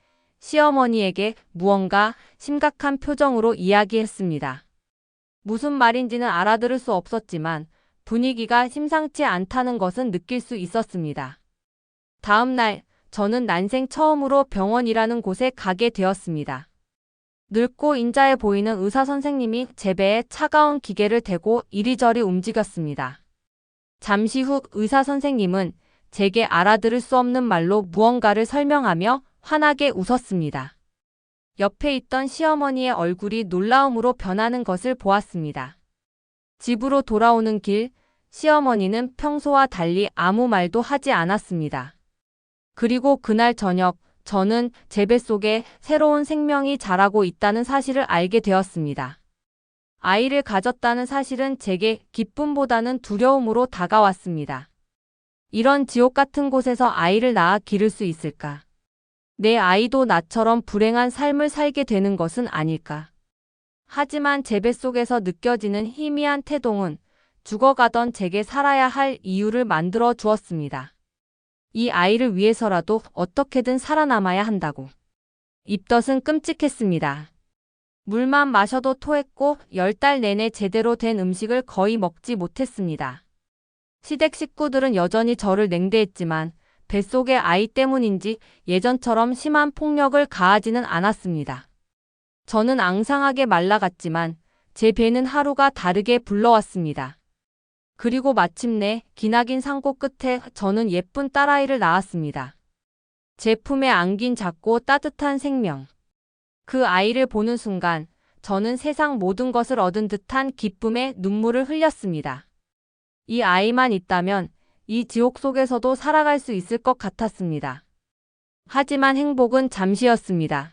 시어머니에게 무언가 심각한 표정으로 이야기했습니다. 무슨 말인지는 알아들을 수 없었지만 분위기가 심상치 않다는 것은 느낄 수 있었습니다. 다음 날 저는 난생 처음으로 병원이라는 곳에 가게 되었습니다. 늙고 인자해 보이는 의사 선생님이 제 배에 차가운 기계를 대고 이리저리 움직였습니다. 잠시 후 의사 선생님은 제게 알아들을 수 없는 말로 무언가를 설명하며 환하게 웃었습니다. 옆에 있던 시어머니의 얼굴이 놀라움으로 변하는 것을 보았습니다. 집으로 돌아오는 길, 시어머니는 평소와 달리 아무 말도 하지 않았습니다. 그리고 그날 저녁, 저는 제 뱃속에 새로운 생명이 자라고 있다는 사실을 알게 되었습니다. 아이를 가졌다는 사실은 제게 기쁨보다는 두려움으로 다가왔습니다. 이런 지옥 같은 곳에서 아이를 낳아 기를 수 있을까? 내 아이도 나처럼 불행한 삶을 살게 되는 것은 아닐까? 하지만 제 뱃속에서 느껴지는 희미한 태동은 죽어가던 제게 살아야 할 이유를 만들어 주었습니다. 이 아이를 위해서라도 어떻게든 살아남아야 한다고. 입덧은 끔찍했습니다. 물만 마셔도 토했고 10달 내내 제대로 된 음식을 거의 먹지 못했습니다. 시댁 식구들은 여전히 저를 냉대했지만 뱃속의 아이 때문인지 예전처럼 심한 폭력을 가하지는 않았습니다. 저는 앙상하게 말라갔지만 제 배는 하루가 다르게 불러왔습니다. 그리고 마침내 기나긴 상고 끝에 저는 예쁜 딸아이를 낳았습니다. 제 품에 안긴 작고 따뜻한 생명. 그 아이를 보는 순간 저는 세상 모든 것을 얻은 듯한 기쁨의 눈물을 흘렸습니다. 이 아이만 있다면 이 지옥 속에서도 살아갈 수 있을 것 같았습니다. 하지만 행복은 잠시였습니다.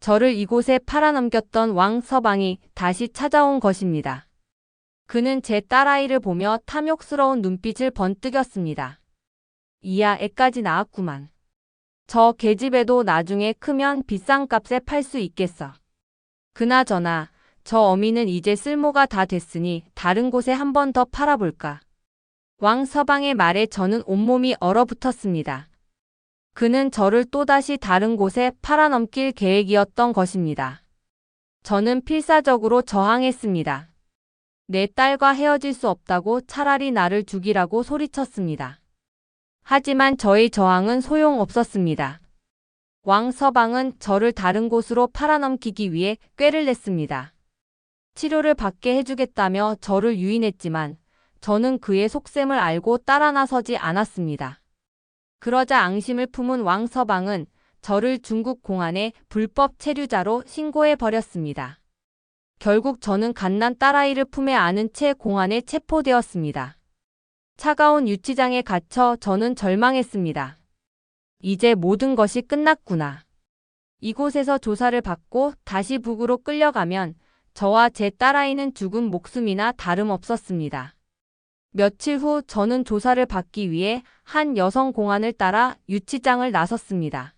저를 이곳에 팔아넘겼던 왕 서방이 다시 찾아온 것입니다. 그는 제 딸아이를 보며 탐욕스러운 눈빛을 번뜩였습니다. 이야, 애까지 낳았구만. 저 계집애도 나중에 크면 비싼 값에 팔 수 있겠어. 그나저나 저 어미는 이제 쓸모가 다 됐으니 다른 곳에 한 번 더 팔아볼까. 왕 서방의 말에 저는 온몸이 얼어붙었습니다. 그는 저를 또다시 다른 곳에 팔아넘길 계획이었던 것입니다. 저는 필사적으로 저항했습니다. 내 딸과 헤어질 수 없다고 차라리 나를 죽이라고 소리쳤습니다. 하지만 저의 저항은 소용없었습니다. 왕 서방은 저를 다른 곳으로 팔아넘기기 위해 꾀를 냈습니다. 치료를 받게 해주겠다며 저를 유인했지만 저는 그의 속셈을 알고 따라 나서지 않았습니다. 그러자 앙심을 품은 왕 서방은 저를 중국 공안에 불법 체류자로 신고해 버렸습니다. 결국 저는 갓난 딸아이를 품에 안은 채 공안에 체포되었습니다. 차가운 유치장에 갇혀 저는 절망했습니다. 이제 모든 것이 끝났구나. 이곳에서 조사를 받고 다시 북으로 끌려가면 저와 제 딸아이는 죽은 목숨이나 다름없었습니다. 며칠 후 저는 조사를 받기 위해 한 여성 공안을 따라 유치장을 나섰습니다.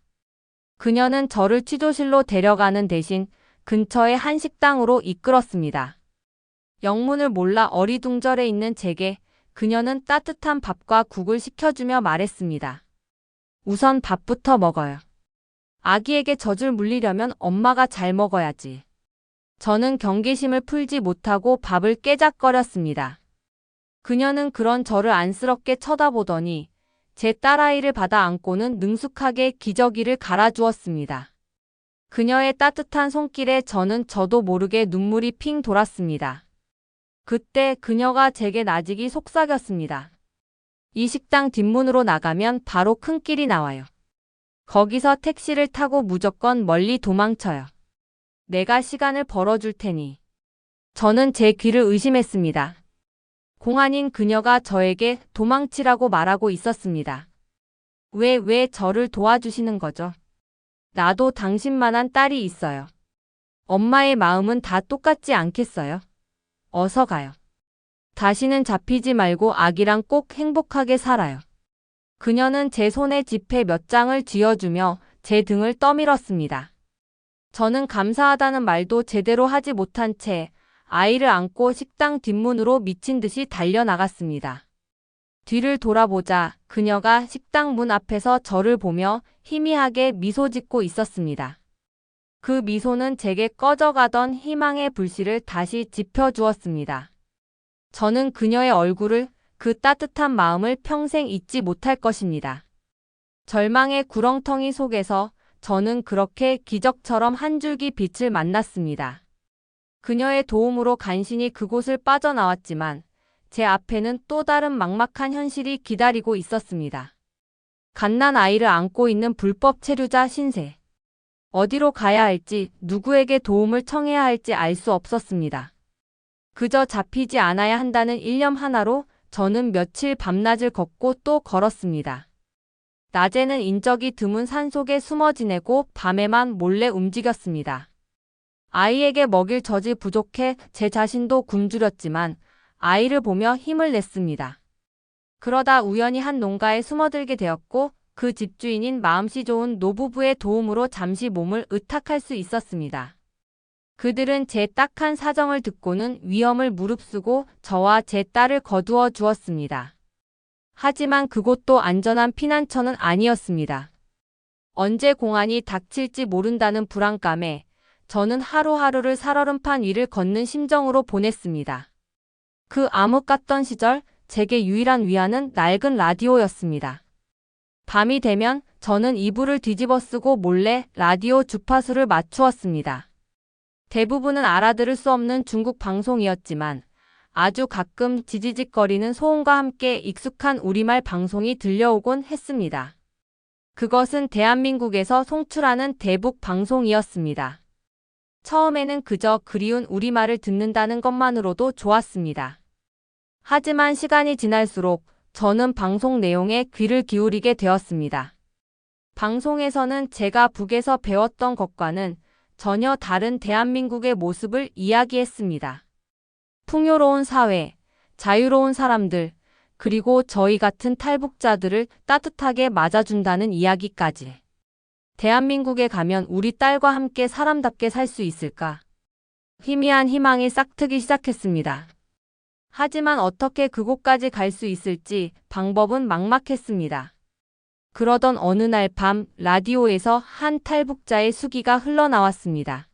그녀는 저를 취조실로 데려가는 대신 근처의 한 식당으로 이끌었습니다. 영문을 몰라 어리둥절해 있는 제게 그녀는 따뜻한 밥과 국을 시켜주며 말했습니다. 우선 밥부터 먹어요. 아기에게 젖을 물리려면 엄마가 잘 먹어야지. 저는 경계심을 풀지 못하고 밥을 깨작거렸습니다. 그녀는 그런 저를 안쓰럽게 쳐다보더니 제 딸아이를 받아 안고는 능숙하게 기저귀를 갈아주었습니다. 그녀의 따뜻한 손길에 저도 모르게 눈물이 핑 돌았습니다. 그때 그녀가 제게 나직이 속삭였습니다. 이 식당 뒷문으로 나가면 바로 큰 길이 나와요. 거기서 택시를 타고 무조건 멀리 도망쳐요. 내가 시간을 벌어줄 테니. 저는 제 귀를 의심했습니다. 공안인 그녀가 저에게 도망치라고 말하고 있었습니다. 왜 저를 도와주시는 거죠? 나도 당신만한 딸이 있어요. 엄마의 마음은 다 똑같지 않겠어요? 어서 가요. 다시는 잡히지 말고 아기랑 꼭 행복하게 살아요. 그녀는 제 손에 지폐 몇 장을 쥐어주며 제 등을 떠밀었습니다. 저는 감사하다는 말도 제대로 하지 못한 채 아이를 안고 식당 뒷문으로 미친 듯이 달려나갔습니다. 뒤를 돌아보자 그녀가 식당 문 앞에서 저를 보며 희미하게 미소 짓고 있었습니다. 그 미소는 제게 꺼져가던 희망의 불씨를 다시 지펴주었습니다. 저는 그녀의 얼굴을, 그 따뜻한 마음을 평생 잊지 못할 것입니다. 절망의 구렁텅이 속에서 저는 그렇게 기적처럼 한 줄기 빛을 만났습니다. 그녀의 도움으로 간신히 그곳을 빠져나왔지만 제 앞에는 또 다른 막막한 현실이 기다리고 있었습니다. 갓난 아이를 안고 있는 불법 체류자 신세. 어디로 가야 할지, 누구에게 도움을 청해야 할지 알 수 없었습니다. 그저 잡히지 않아야 한다는 일념 하나로 저는 며칠 밤낮을 걷고 또 걸었습니다. 낮에는 인적이 드문 산속에 숨어 지내고 밤에만 몰래 움직였습니다. 아이에게 먹일 젖이 부족해 제 자신도 굶주렸지만 아이를 보며 힘을 냈습니다. 그러다 우연히 한 농가에 숨어들게 되었고 그 집주인인 마음씨 좋은 노부부의 도움으로 잠시 몸을 의탁할 수 있었습니다. 그들은 제 딱한 사정을 듣고는 위험을 무릅쓰고 저와 제 딸을 거두어 주었습니다. 하지만 그곳도 안전한 피난처는 아니었습니다. 언제 공안이 닥칠지 모른다는 불안감에 저는 하루하루를 살얼음판 위를 걷는 심정으로 보냈습니다. 그 암흑 같던 시절 제게 유일한 위안은 낡은 라디오였습니다. 밤이 되면 저는 이불을 뒤집어 쓰고 몰래 라디오 주파수를 맞추었습니다. 대부분은 알아들을 수 없는 중국 방송이었지만 아주 가끔 지지직거리는 소음과 함께 익숙한 우리말 방송이 들려오곤 했습니다. 그것은 대한민국에서 송출하는 대북 방송이었습니다. 처음에는 그저 그리운 우리말을 듣는다는 것만으로도 좋았습니다. 하지만 시간이 지날수록 저는 방송 내용에 귀를 기울이게 되었습니다. 방송에서는 제가 북에서 배웠던 것과는 전혀 다른 대한민국의 모습을 이야기했습니다. 풍요로운 사회, 자유로운 사람들, 그리고 저희 같은 탈북자들을 따뜻하게 맞아준다는 이야기까지. 대한민국에 가면 우리 딸과 함께 사람답게 살 수 있을까? 희미한 희망이 싹트기 시작했습니다. 하지만 어떻게 그곳까지 갈 수 있을지 방법은 막막했습니다. 그러던 어느 날 밤 라디오에서 한 탈북자의 수기가 흘러나왔습니다.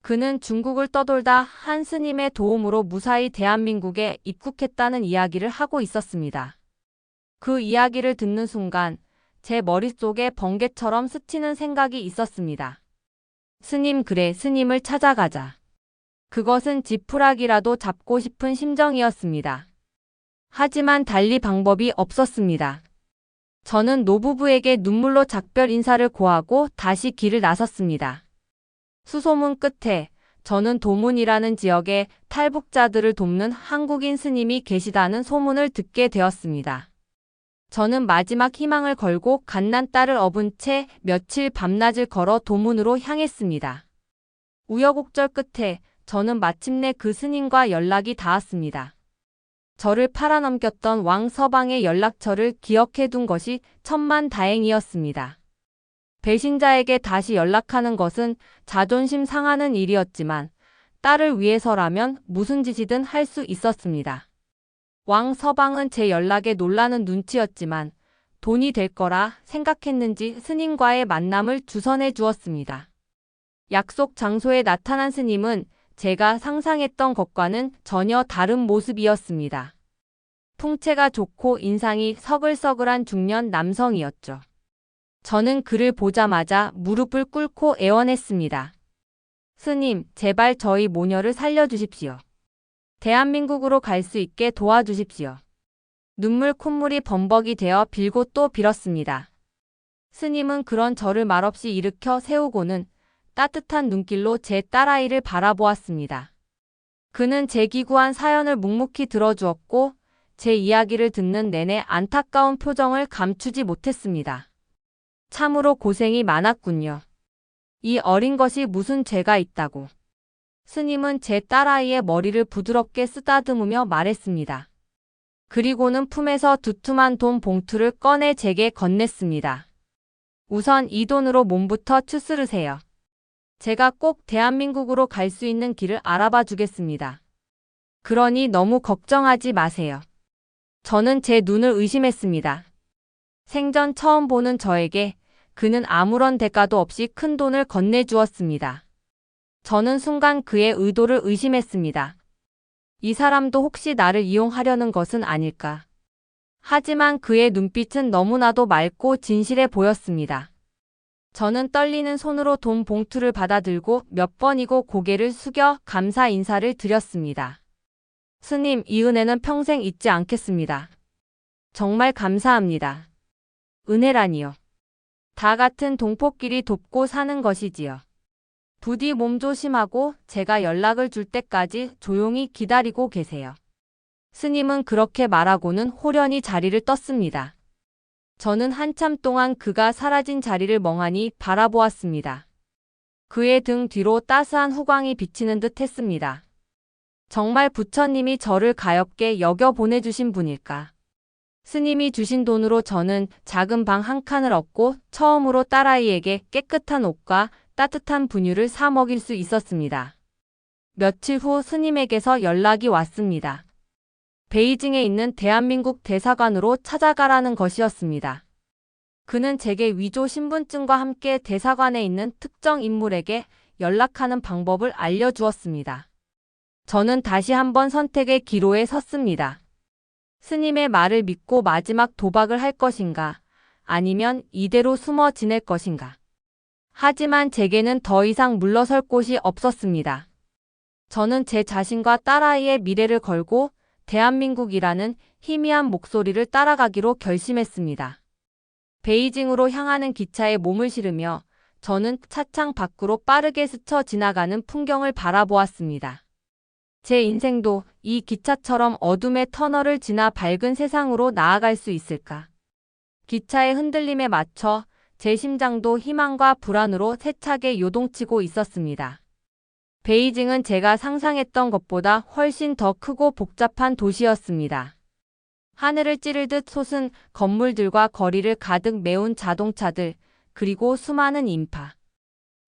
그는 중국을 떠돌다 한 스님의 도움으로 무사히 대한민국에 입국했다는 이야기를 하고 있었습니다. 그 이야기를 듣는 순간 제 머릿속에 번개처럼 스치는 생각이 있었습니다. 스님, 그래, 스님을 찾아가자. 그것은 지푸라기라도 잡고 싶은 심정이었습니다. 하지만 달리 방법이 없었습니다. 저는 노부부에게 눈물로 작별 인사를 고하고 다시 길을 나섰습니다. 수소문 끝에 저는 도문이라는 지역에 탈북자들을 돕는 한국인 스님이 계시다는 소문을 듣게 되었습니다. 저는 마지막 희망을 걸고 갓난 딸을 업은 채 며칠 밤낮을 걸어 도문으로 향했습니다. 우여곡절 끝에 저는 마침내 그 스님과 연락이 닿았습니다. 저를 팔아넘겼던 왕 서방의 연락처를 기억해둔 것이 천만다행이었습니다. 배신자에게 다시 연락하는 것은 자존심 상하는 일이었지만 딸을 위해서라면 무슨 짓이든 할 수 있었습니다. 왕 서방은 제 연락에 놀라는 눈치였지만 돈이 될 거라 생각했는지 스님과의 만남을 주선해 주었습니다. 약속 장소에 나타난 스님은 제가 상상했던 것과는 전혀 다른 모습이었습니다. 풍채가 좋고 인상이 서글서글한 중년 남성이었죠. 저는 그를 보자마자 무릎을 꿇고 애원했습니다. 스님, 제발 저희 모녀를 살려주십시오. 대한민국으로 갈 수 있게 도와주십시오. 눈물 콧물이 범벅이 되어 빌고 또 빌었습니다. 스님은 그런 저를 말없이 일으켜 세우고는 따뜻한 눈길로 제 딸아이를 바라보았습니다. 그는 제 기구한 사연을 묵묵히 들어주었고 제 이야기를 듣는 내내 안타까운 표정을 감추지 못했습니다. 참으로 고생이 많았군요. 이 어린 것이 무슨 죄가 있다고. 스님은 제 딸아이의 머리를 부드럽게 쓰다듬으며 말했습니다. 그리고는 품에서 두툼한 돈 봉투를 꺼내 제게 건넸습니다. 우선 이 돈으로 몸부터 추스르세요. 제가 꼭 대한민국으로 갈 수 있는 길을 알아봐 주겠습니다. 그러니 너무 걱정하지 마세요. 저는 제 눈을 의심했습니다. 생전 처음 보는 저에게 그는 아무런 대가도 없이 큰 돈을 건네주었습니다. 저는 순간 그의 의도를 의심했습니다. 이 사람도 혹시 나를 이용하려는 것은 아닐까. 하지만 그의 눈빛은 너무나도 맑고 진실해 보였습니다. 저는 떨리는 손으로 돈 봉투를 받아들고 몇 번이고 고개를 숙여 감사 인사를 드렸습니다. 스님, 이 은혜는 평생 잊지 않겠습니다. 정말 감사합니다. 은혜라니요. 다 같은 동포끼리 돕고 사는 것이지요. 부디 몸 조심하고 제가 연락을 줄 때까지 조용히 기다리고 계세요. 스님은 그렇게 말하고는 호련히 자리를 떴습니다. 저는 한참 동안 그가 사라진 자리를 멍하니 바라보았습니다. 그의 등 뒤로 따스한 후광이 비치는 듯 했습니다. 정말 부처님이 저를 가엾게 여겨 보내주신 분일까. 스님이 주신 돈으로 저는 작은 방 한 칸을 얻고 처음으로 딸아이에게 깨끗한 옷과 따뜻한 분유를 사 먹일 수 있었습니다. 며칠 후 스님에게서 연락이 왔습니다. 베이징에 있는 대한민국 대사관으로 찾아가라는 것이었습니다. 그는 제게 위조 신분증과 함께 대사관에 있는 특정 인물에게 연락하는 방법을 알려주었습니다. 저는 다시 한번 선택의 기로에 섰습니다. 스님의 말을 믿고 마지막 도박을 할 것인가, 아니면 이대로 숨어 지낼 것인가. 하지만 제게는 더 이상 물러설 곳이 없었습니다. 저는 제 자신과 딸아이의 미래를 걸고 대한민국이라는 희미한 목소리를 따라가기로 결심했습니다. 베이징으로 향하는 기차에 몸을 실으며 저는 차창 밖으로 빠르게 스쳐 지나가는 풍경을 바라보았습니다. 제 인생도 이 기차처럼 어둠의 터널을 지나 밝은 세상으로 나아갈 수 있을까? 기차의 흔들림에 맞춰 제 심장도 희망과 불안으로 세차게 요동치고 있었습니다. 베이징은 제가 상상했던 것보다 훨씬 더 크고 복잡한 도시였습니다. 하늘을 찌르듯 솟은 건물들과 거리를 가득 메운 자동차들, 그리고 수많은 인파.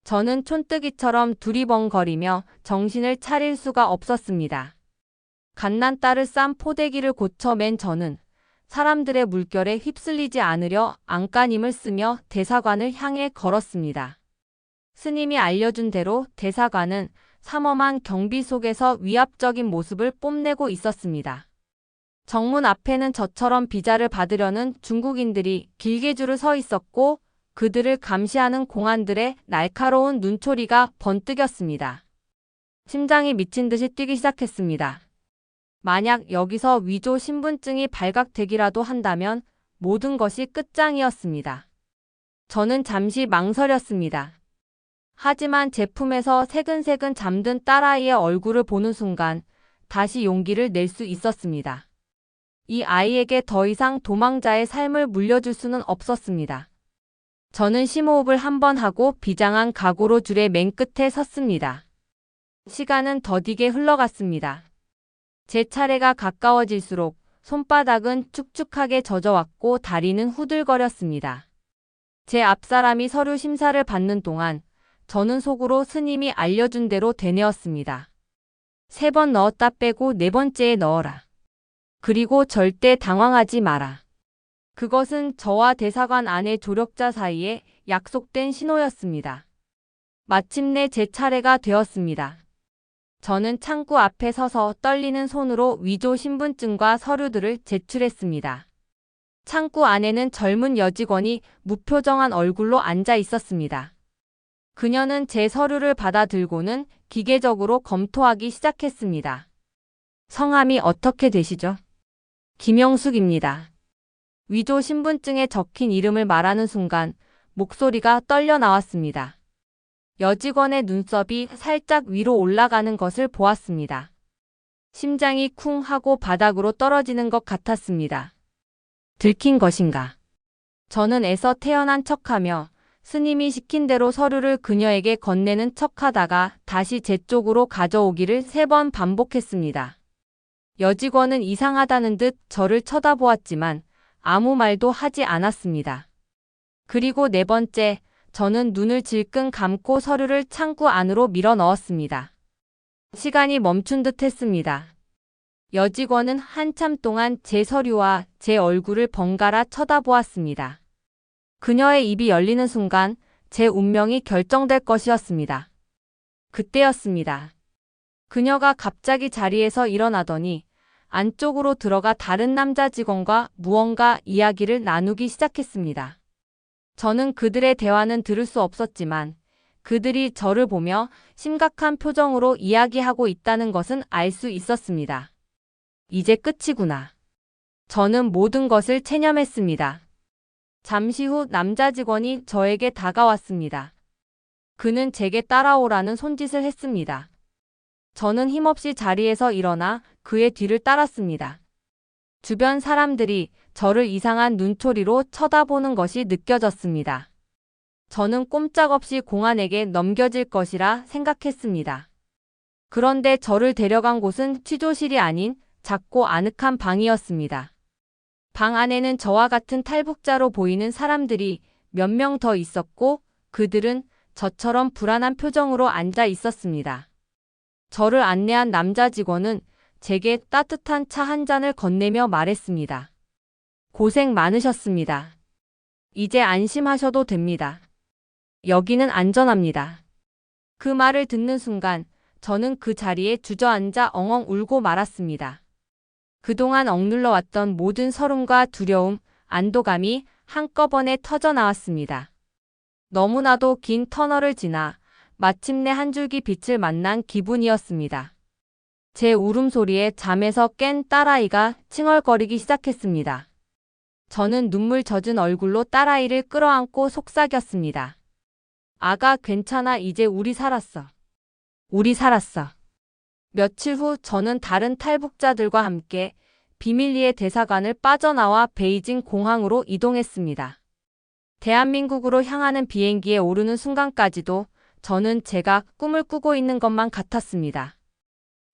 저는 촌뜨기처럼 두리번거리며 정신을 차릴 수가 없었습니다. 갓난딸을 싼 포대기를 고쳐 맨 저는 사람들의 물결에 휩쓸리지 않으려 안간힘을 쓰며 대사관을 향해 걸었습니다. 스님이 알려준 대로 대사관은 삼엄한 경비 속에서 위압적인 모습을 뽐내고 있었습니다. 정문 앞에는 저처럼 비자를 받으려는 중국인들이 길게 줄을 서 있었고 그들을 감시하는 공안들의 날카로운 눈초리가 번뜩였습니다. 심장이 미친 듯이 뛰기 시작했습니다. 만약 여기서 위조 신분증이 발각되기라도 한다면 모든 것이 끝장이었습니다. 저는 잠시 망설였습니다. 하지만 제품에서 새근새근 잠든 딸아이의 얼굴을 보는 순간 다시 용기를 낼 수 있었습니다. 이 아이에게 더 이상 도망자의 삶을 물려줄 수는 없었습니다. 저는 심호흡을 한번 하고 비장한 각오로 줄의 맨 끝에 섰습니다. 시간은 더디게 흘러갔습니다. 제 차례가 가까워질수록 손바닥은 축축하게 젖어왔고 다리는 후들거렸습니다. 제 앞사람이 서류 심사를 받는 동안 저는 속으로 스님이 알려준 대로 되뇌었습니다. 3번 넣었다 빼고 4번째에 넣어라. 그리고 절대 당황하지 마라. 그것은 저와 대사관 안의 조력자 사이에 약속된 신호였습니다. 마침내 제 차례가 되었습니다. 저는 창구 앞에 서서 떨리는 손으로 위조 신분증과 서류들을 제출했습니다. 창구 안에는 젊은 여직원이 무표정한 얼굴로 앉아 있었습니다. 그녀는 제 서류를 받아들고는 기계적으로 검토하기 시작했습니다. 성함이 어떻게 되시죠? 김영숙입니다. 위조 신분증에 적힌 이름을 말하는 순간 목소리가 떨려 나왔습니다. 여직원의 눈썹이 살짝 위로 올라가는 것을 보았습니다. 심장이 쿵 하고 바닥으로 떨어지는 것 같았습니다. 들킨 것인가? 저는 애써 태어난 척하며 스님이 시킨 대로 서류를 그녀에게 건네는 척하다가 다시 제 쪽으로 가져오기를 3번 반복했습니다. 여직원은 이상하다는 듯 저를 쳐다보았지만 아무 말도 하지 않았습니다. 그리고 4번째, 저는 눈을 질끈 감고 서류를 창구 안으로 밀어 넣었습니다. 시간이 멈춘 듯 했습니다. 여직원은 한참 동안 제 서류와 제 얼굴을 번갈아 쳐다보았습니다. 그녀의 입이 열리는 순간 제 운명이 결정될 것이었습니다. 그때였습니다. 그녀가 갑자기 자리에서 일어나더니 안쪽으로 들어가 다른 남자 직원과 무언가 이야기를 나누기 시작했습니다. 저는 그들의 대화는 들을 수 없었지만 그들이 저를 보며 심각한 표정으로 이야기하고 있다는 것은 알 수 있었습니다. 이제 끝이구나. 저는 모든 것을 체념했습니다. 잠시 후 남자 직원이 저에게 다가왔습니다. 그는 제게 따라오라는 손짓을 했습니다. 저는 힘없이 자리에서 일어나 그의 뒤를 따랐습니다. 주변 사람들이 저를 이상한 눈초리로 쳐다보는 것이 느껴졌습니다. 저는 꼼짝없이 공안에게 넘겨질 것이라 생각했습니다. 그런데 저를 데려간 곳은 취조실이 아닌 작고 아늑한 방이었습니다. 방 안에는 저와 같은 탈북자로 보이는 사람들이 몇 명 더 있었고 그들은 저처럼 불안한 표정으로 앉아 있었습니다. 저를 안내한 남자 직원은 제게 따뜻한 차 한 잔을 건네며 말했습니다. 고생 많으셨습니다. 이제 안심하셔도 됩니다. 여기는 안전합니다. 그 말을 듣는 순간 저는 그 자리에 주저앉아 엉엉 울고 말았습니다. 그동안 억눌러 왔던 모든 서름과 두려움, 안도감이 한꺼번에 터져 나왔습니다. 너무나도 긴 터널을 지나 마침내 한 줄기 빛을 만난 기분이었습니다. 제 울음소리에 잠에서 깬 딸아이가 칭얼거리기 시작했습니다. 저는 눈물 젖은 얼굴로 딸아이를 끌어안고 속삭였습니다. 아가 괜찮아 이제 우리 살았어. 우리 살았어. 며칠 후 저는 다른 탈북자들과 함께 비밀리에 대사관을 빠져나와 베이징 공항으로 이동했습니다. 대한민국으로 향하는 비행기에 오르는 순간까지도 저는 제가 꿈을 꾸고 있는 것만 같았습니다.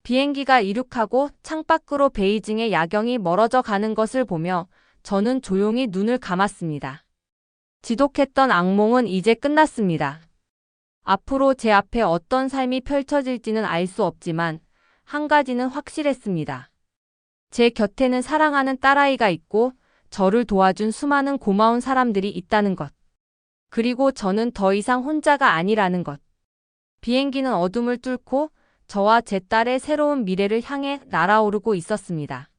비행기가 이륙하고 창밖으로 베이징의 야경이 멀어져 가는 것을 보며 저는 조용히 눈을 감았습니다. 지독했던 악몽은 이제 끝났습니다. 앞으로 제 앞에 어떤 삶이 펼쳐질지는 알 수 없지만 한 가지는 확실했습니다. 제 곁에는 사랑하는 딸아이가 있고 저를 도와준 수많은 고마운 사람들이 있다는 것. 그리고 저는 더 이상 혼자가 아니라는 것. 비행기는 어둠을 뚫고 저와 제 딸의 새로운 미래를 향해 날아오르고 있었습니다.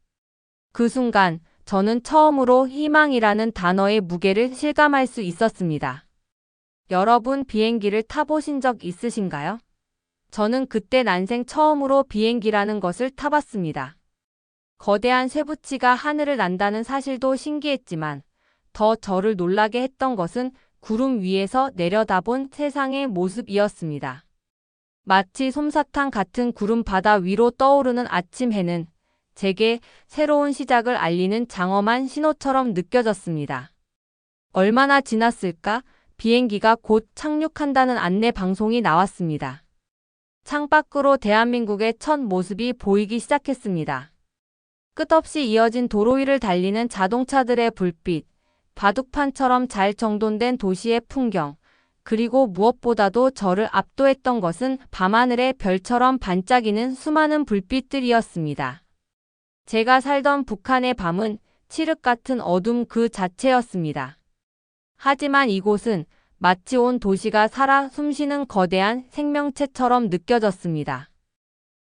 그 순간 저는 처음으로 희망이라는 단어의 무게를 실감할 수 있었습니다. 여러분 비행기를 타보신 적 있으신가요? 저는 그때 난생 처음으로 비행기라는 것을 타봤습니다. 거대한 쇠붙이가 하늘을 난다는 사실도 신기했지만 더 저를 놀라게 했던 것은 구름 위에서 내려다본 세상의 모습이었습니다. 마치 솜사탕 같은 구름 바다 위로 떠오르는 아침 해는 제게 새로운 시작을 알리는 장엄한 신호처럼 느껴졌습니다. 얼마나 지났을까? 비행기가 곧 착륙한다는 안내 방송이 나왔습니다. 창밖으로 대한민국의 첫 모습이 보이기 시작했습니다. 끝없이 이어진 도로 위를 달리는 자동차들의 불빛, 바둑판처럼 잘 정돈된 도시의 풍경, 그리고 무엇보다도 저를 압도했던 것은 밤하늘의 별처럼 반짝이는 수많은 불빛들이었습니다. 제가 살던 북한의 밤은 칠흑 같은 어둠 그 자체였습니다. 하지만 이곳은 마치 온 도시가 살아 숨쉬는 거대한 생명체처럼 느껴졌습니다.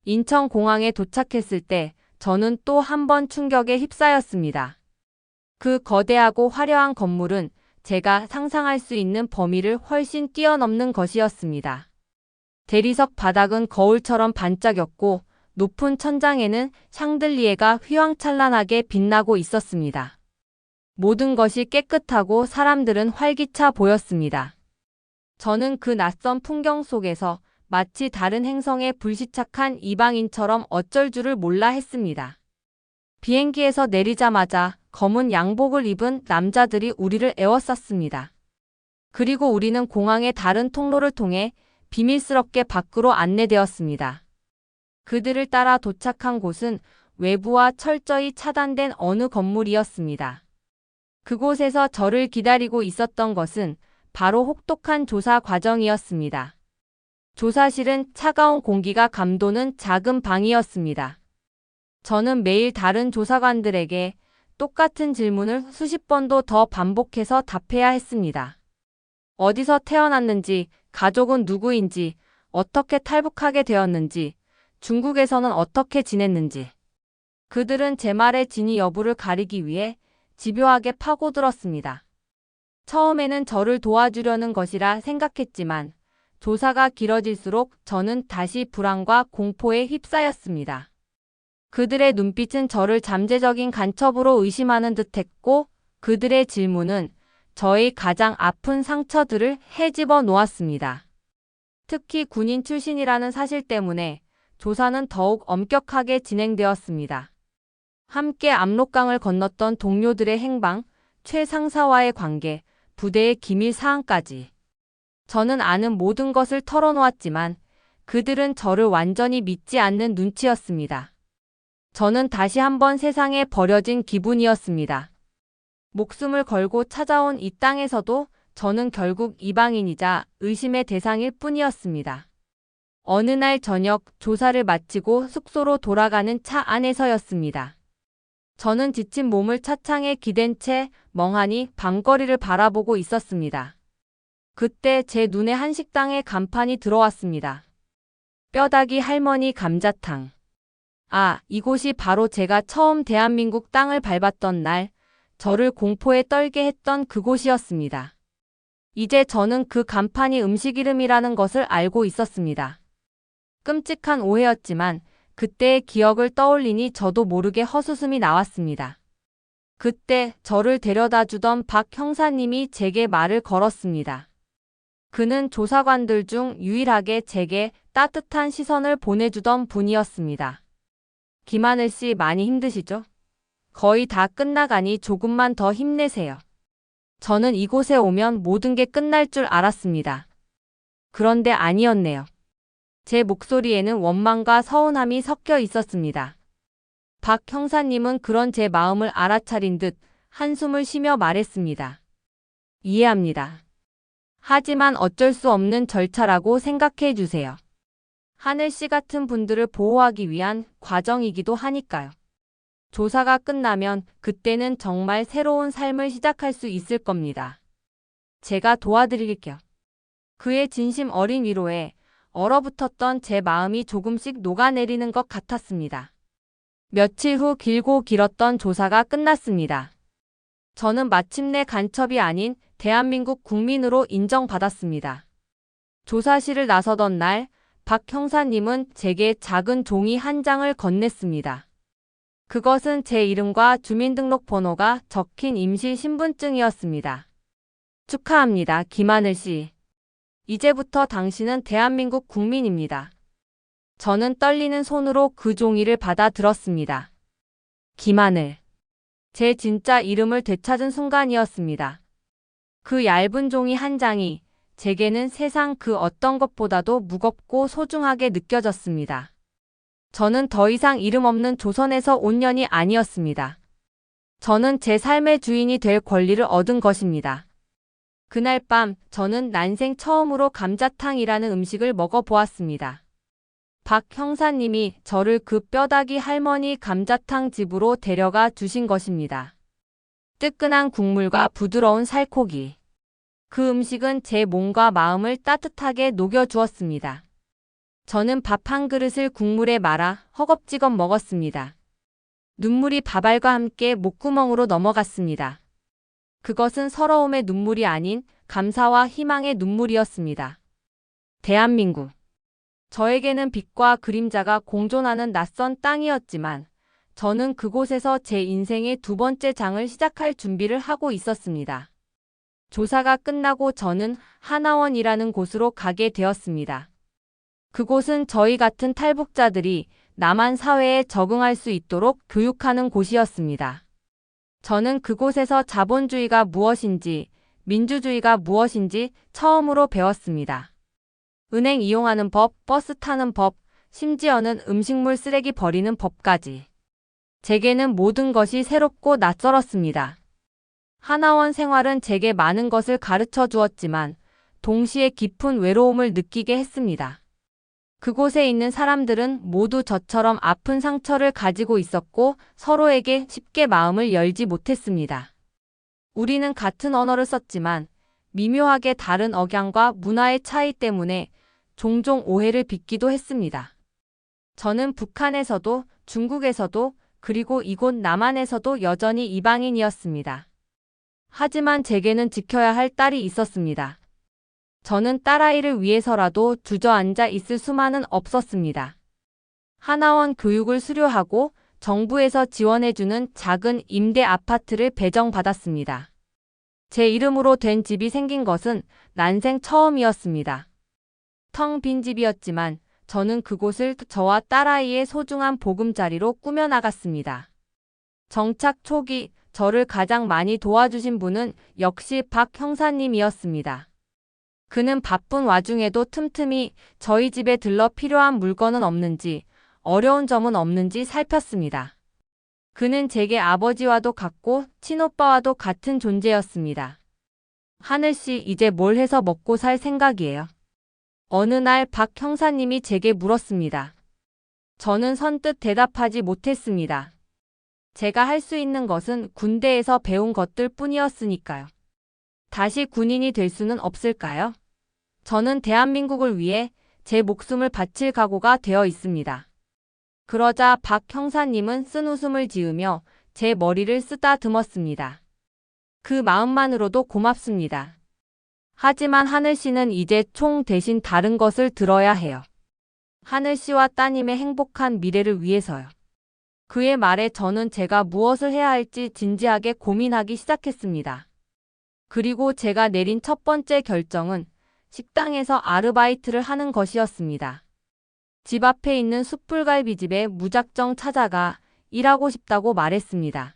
인천공항에 도착했을 때 저는 또 한 번 충격에 휩싸였습니다. 그 거대하고 화려한 건물은 제가 상상할 수 있는 범위를 훨씬 뛰어넘는 것이었습니다. 대리석 바닥은 거울처럼 반짝였고 높은 천장에는 샹들리에가 휘황찬란하게 빛나고 있었습니다. 모든 것이 깨끗하고 사람들은 활기차 보였습니다. 저는 그 낯선 풍경 속에서 마치 다른 행성에 불시착한 이방인처럼 어쩔 줄을 몰라 했습니다. 비행기에서 내리자마자 검은 양복을 입은 남자들이 우리를 에워쌌습니다. 그리고 우리는 공항의 다른 통로를 통해 비밀스럽게 밖으로 안내되었습니다. 그들을 따라 도착한 곳은 외부와 철저히 차단된 어느 건물이었습니다. 그곳에서 저를 기다리고 있었던 것은 바로 혹독한 조사 과정이었습니다. 조사실은 차가운 공기가 감도는 작은 방이었습니다. 저는 매일 다른 조사관들에게 똑같은 질문을 수십 번도 더 반복해서 답해야 했습니다. 어디서 태어났는지, 가족은 누구인지, 어떻게 탈북하게 되었는지, 중국에서는 어떻게 지냈는지. 그들은 제 말의 진위 여부를 가리기 위해 집요하게 파고들었습니다. 처음에는 저를 도와주려는 것이라 생각했지만 조사가 길어질수록 저는 다시 불안과 공포에 휩싸였습니다. 그들의 눈빛은 저를 잠재적인 간첩으로 의심하는 듯했고 그들의 질문은 저의 가장 아픈 상처들을 헤집어 놓았습니다. 특히 군인 출신이라는 사실 때문에 조사는 더욱 엄격하게 진행되었습니다. 함께 압록강을 건넜던 동료들의 행방, 최 상사와의 관계, 부대의 기밀 사항까지. 저는 아는 모든 것을 털어놓았지만 그들은 저를 완전히 믿지 않는 눈치였습니다. 저는 다시 한번 세상에 버려진 기분이었습니다. 목숨을 걸고 찾아온 이 땅에서도 저는 결국 이방인이자 의심의 대상일 뿐이었습니다. 어느 날 저녁 조사를 마치고 숙소로 돌아가는 차 안에서였습니다. 저는 지친 몸을 차창에 기댄 채 멍하니 밤거리를 바라보고 있었습니다. 그때 제 눈에 한식당의 간판이 들어왔습니다. 뼈다귀 할머니 감자탕. 아, 이곳이 바로 제가 처음 대한민국 땅을 밟았던 날, 저를 공포에 떨게 했던 그곳이었습니다. 이제 저는 그 간판이 음식 이름이라는 것을 알고 있었습니다. 끔찍한 오해였지만 그때의 기억을 떠올리니 저도 모르게 헛웃음이 나왔습니다. 그때 저를 데려다 주던 박 형사님이 제게 말을 걸었습니다. 그는 조사관들 중 유일하게 제게 따뜻한 시선을 보내주던 분이었습니다. 김하늘 씨 많이 힘드시죠? 거의 다 끝나가니 조금만 더 힘내세요. 저는 이곳에 오면 모든 게 끝날 줄 알았습니다. 그런데 아니었네요. 제 목소리에는 원망과 서운함이 섞여 있었습니다. 박 형사님은 그런 제 마음을 알아차린 듯 한숨을 쉬며 말했습니다. 이해합니다. 하지만 어쩔 수 없는 절차라고 생각해 주세요. 하늘 씨 같은 분들을 보호하기 위한 과정이기도 하니까요. 조사가 끝나면 그때는 정말 새로운 삶을 시작할 수 있을 겁니다. 제가 도와드릴게요. 그의 진심 어린 위로에 얼어붙었던 제 마음이 조금씩 녹아내리는 것 같았습니다. 며칠 후 길고 길었던 조사가 끝났습니다. 저는 마침내 간첩이 아닌 대한민국 국민으로 인정받았습니다. 조사실을 나서던 날, 박 형사님은 제게 작은 종이 한 장을 건넸습니다. 그것은 제 이름과 주민등록번호가 적힌 임시 신분증이었습니다. 축하합니다, 김하늘 씨. 이제부터 당신은 대한민국 국민입니다. 저는 떨리는 손으로 그 종이를 받아 들었습니다. 김하늘. 제 진짜 이름을 되찾은 순간이었습니다. 그 얇은 종이 한 장이 제게는 세상 그 어떤 것보다도 무겁고 소중하게 느껴졌습니다. 저는 더 이상 이름 없는 조선에서 온 년이 아니었습니다. 저는 제 삶의 주인이 될 권리를 얻은 것입니다. 그날 밤 저는 난생 처음으로 감자탕이라는 음식을 먹어보았습니다. 박 형사님이 저를 그 뼈다귀 할머니 감자탕 집으로 데려가 주신 것입니다. 뜨끈한 국물과 부드러운 살코기. 그 음식은 제 몸과 마음을 따뜻하게 녹여주었습니다. 저는 밥 한 그릇을 국물에 말아 허겁지겁 먹었습니다. 눈물이 밥알과 함께 목구멍으로 넘어갔습니다. 그것은 서러움의 눈물이 아닌 감사와 희망의 눈물이었습니다. 대한민국. 저에게는 빛과 그림자가 공존하는 낯선 땅이었지만 저는 그곳에서 제 인생의 두 번째 장을 시작할 준비를 하고 있었습니다. 조사가 끝나고 저는 하나원이라는 곳으로 가게 되었습니다. 그곳은 저희 같은 탈북자들이 남한 사회에 적응할 수 있도록 교육하는 곳이었습니다. 저는 그곳에서 자본주의가 무엇인지, 민주주의가 무엇인지 처음으로 배웠습니다. 은행 이용하는 법, 버스 타는 법, 심지어는 음식물 쓰레기 버리는 법까지. 제게는 모든 것이 새롭고 낯설었습니다. 하나원 생활은 제게 많은 것을 가르쳐 주었지만 동시에 깊은 외로움을 느끼게 했습니다. 그곳에 있는 사람들은 모두 저처럼 아픈 상처를 가지고 있었고 서로에게 쉽게 마음을 열지 못했습니다. 우리는 같은 언어를 썼지만 미묘하게 다른 억양과 문화의 차이 때문에 종종 오해를 빚기도 했습니다. 저는 북한에서도 중국에서도 그리고 이곳 남한에서도 여전히 이방인이었습니다. 하지만 제게는 지켜야 할 딸이 있었습니다. 저는 딸아이를 위해서라도 주저앉아 있을 수만은 없었습니다. 하나원 교육을 수료하고 정부에서 지원해주는 작은 임대 아파트를 배정받았습니다. 제 이름으로 된 집이 생긴 것은 난생 처음이었습니다. 텅 빈 집이었지만 저는 그곳을 저와 딸아이의 소중한 보금자리로 꾸며나갔습니다. 정착 초기 저를 가장 많이 도와주신 분은 역시 박 형사님이었습니다. 그는 바쁜 와중에도 틈틈이 저희 집에 들러 필요한 물건은 없는지, 어려운 점은 없는지 살폈습니다. 그는 제게 아버지와도 같고 친오빠와도 같은 존재였습니다. 하늘 씨, 이제 뭘 해서 먹고 살 생각이에요? 어느 날 박 형사님이 제게 물었습니다. 저는 선뜻 대답하지 못했습니다. 제가 할 수 있는 것은 군대에서 배운 것들 뿐이었으니까요. 다시 군인이 될 수는 없을까요? 저는 대한민국을 위해 제 목숨을 바칠 각오가 되어 있습니다. 그러자 박 형사님은 쓴 웃음을 지으며 제 머리를 쓰다듬었습니다. 그 마음만으로도 고맙습니다. 하지만 하늘 씨는 이제 총 대신 다른 것을 들어야 해요. 하늘 씨와 따님의 행복한 미래를 위해서요. 그의 말에 저는 제가 무엇을 해야 할지 진지하게 고민하기 시작했습니다. 그리고 제가 내린 첫 번째 결정은 식당에서 아르바이트를 하는 것이었습니다. 집 앞에 있는 숯불갈비집에 무작정 찾아가 일하고 싶다고 말했습니다.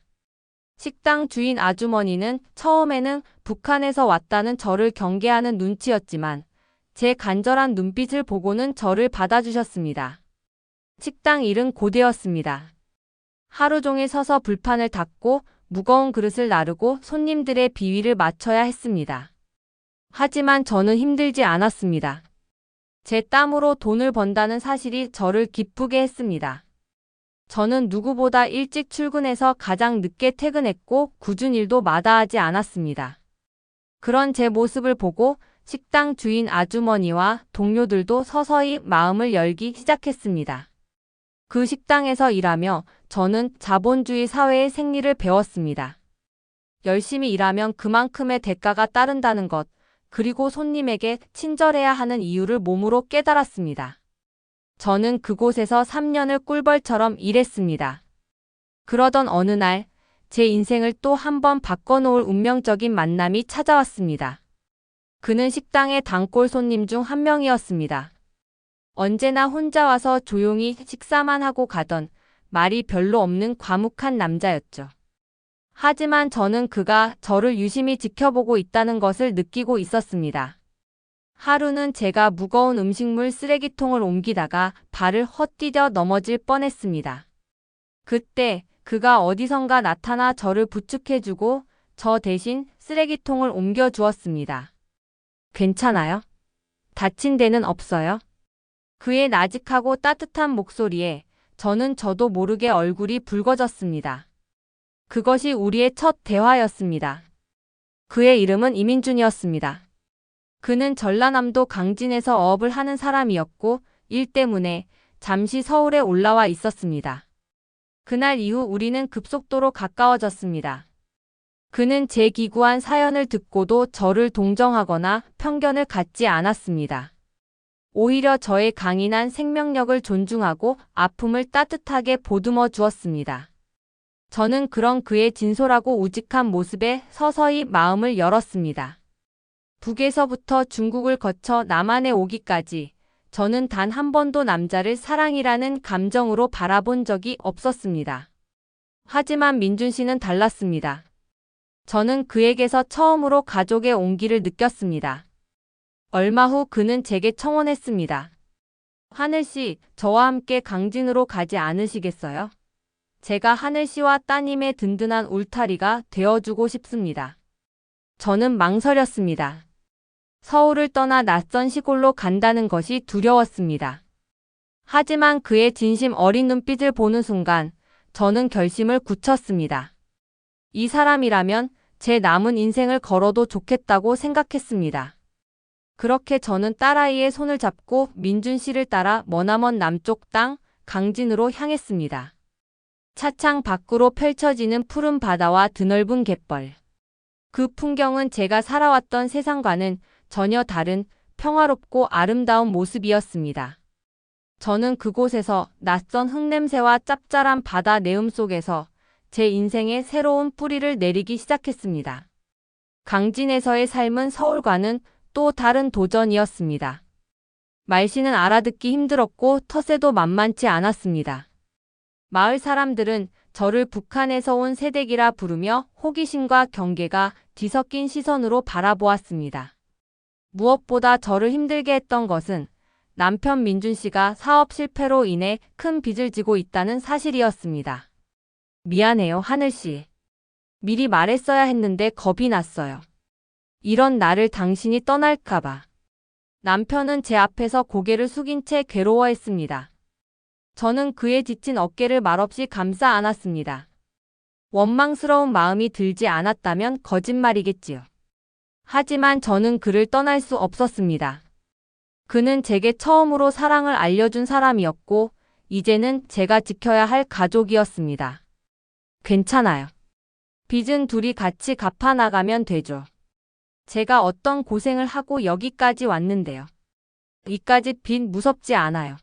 식당 주인 아주머니는 처음에는 북한에서 왔다는 저를 경계하는 눈치였지만 제 간절한 눈빛을 보고는 저를 받아주셨습니다. 식당 일은 고되었습니다. 하루 종일 서서 불판을 닦고 무거운 그릇을 나르고 손님들의 비위를 맞춰야 했습니다. 하지만 저는 힘들지 않았습니다. 제 땀으로 돈을 번다는 사실이 저를 기쁘게 했습니다. 저는 누구보다 일찍 출근해서 가장 늦게 퇴근했고 굳은 일도 마다하지 않았습니다. 그런 제 모습을 보고 식당 주인 아주머니와 동료들도 서서히 마음을 열기 시작했습니다. 그 식당에서 일하며 저는 자본주의 사회의 생리를 배웠습니다. 열심히 일하면 그만큼의 대가가 따른다는 것, 그리고 손님에게 친절해야 하는 이유를 몸으로 깨달았습니다. 저는 그곳에서 3년을 꿀벌처럼 일했습니다. 그러던 어느 날, 제 인생을 또 한 번 바꿔놓을 운명적인 만남이 찾아왔습니다. 그는 식당의 단골 손님 중 한 명이었습니다. 언제나 혼자 와서 조용히 식사만 하고 가던 말이 별로 없는 과묵한 남자였죠. 하지만 저는 그가 저를 유심히 지켜보고 있다는 것을 느끼고 있었습니다. 하루는 제가 무거운 음식물 쓰레기통을 옮기다가 발을 헛디뎌 넘어질 뻔했습니다. 그때 그가 어디선가 나타나 저를 부축해주고 저 대신 쓰레기통을 옮겨주었습니다. 괜찮아요? 다친 데는 없어요? 그의 나직하고 따뜻한 목소리에 저는 저도 모르게 얼굴이 붉어졌습니다. 그것이 우리의 첫 대화였습니다. 그의 이름은 이민준이었습니다. 그는 전라남도 강진에서 어업을 하는 사람이었고 일 때문에 잠시 서울에 올라와 있었습니다. 그날 이후 우리는 급속도로 가까워졌습니다. 그는 제 기구한 사연을 듣고도 저를 동정하거나 편견을 갖지 않았습니다. 오히려 저의 강인한 생명력을 존중하고 아픔을 따뜻하게 보듬어 주었습니다. 저는 그런 그의 진솔하고 우직한 모습에 서서히 마음을 열었습니다. 북에서부터 중국을 거쳐 남한에 오기까지 저는 단 한 번도 남자를 사랑이라는 감정으로 바라본 적이 없었습니다. 하지만 민준 씨는 달랐습니다. 저는 그에게서 처음으로 가족의 온기를 느꼈습니다. 얼마 후 그는 제게 청혼했습니다. 하늘 씨, 저와 함께 강진으로 가지 않으시겠어요? 제가 하늘 씨와 따님의 든든한 울타리가 되어주고 싶습니다. 저는 망설였습니다. 서울을 떠나 낯선 시골로 간다는 것이 두려웠습니다. 하지만 그의 진심 어린 눈빛을 보는 순간 저는 결심을 굳혔습니다. 이 사람이라면 제 남은 인생을 걸어도 좋겠다고 생각했습니다. 그렇게 저는 딸아이의 손을 잡고 민준 씨를 따라 머나먼 남쪽 땅 강진으로 향했습니다. 차창 밖으로 펼쳐지는 푸른 바다와 드넓은 갯벌. 그 풍경은 제가 살아왔던 세상과는 전혀 다른 평화롭고 아름다운 모습이었습니다. 저는 그곳에서 낯선 흙냄새와 짭짤한 바다 내음 속에서 제 인생의 새로운 뿌리를 내리기 시작했습니다. 강진에서의 삶은 서울과는 또 다른 도전이었습니다. 말씨는 알아듣기 힘들었고 텃세도 만만치 않았습니다. 마을 사람들은 저를 북한에서 온 새댁이라 부르며 호기심과 경계가 뒤섞인 시선으로 바라보았습니다. 무엇보다 저를 힘들게 했던 것은 남편 민준 씨가 사업 실패로 인해 큰 빚을 지고 있다는 사실이었습니다. 미안해요, 하늘 씨. 미리 말했어야 했는데 겁이 났어요. 이런 나를 당신이 떠날까봐. 남편은 제 앞에서 고개를 숙인 채 괴로워했습니다. 저는 그의 지친 어깨를 말없이 감싸 안았습니다. 원망스러운 마음이 들지 않았다면 거짓말이겠지요. 하지만 저는 그를 떠날 수 없었습니다. 그는 제게 처음으로 사랑을 알려준 사람이었고 이제는 제가 지켜야 할 가족이었습니다. 괜찮아요. 빚은 둘이 같이 갚아나가면 되죠. 제가 어떤 고생을 하고 여기까지 왔는데요. 이까지 빚 무섭지 않아요.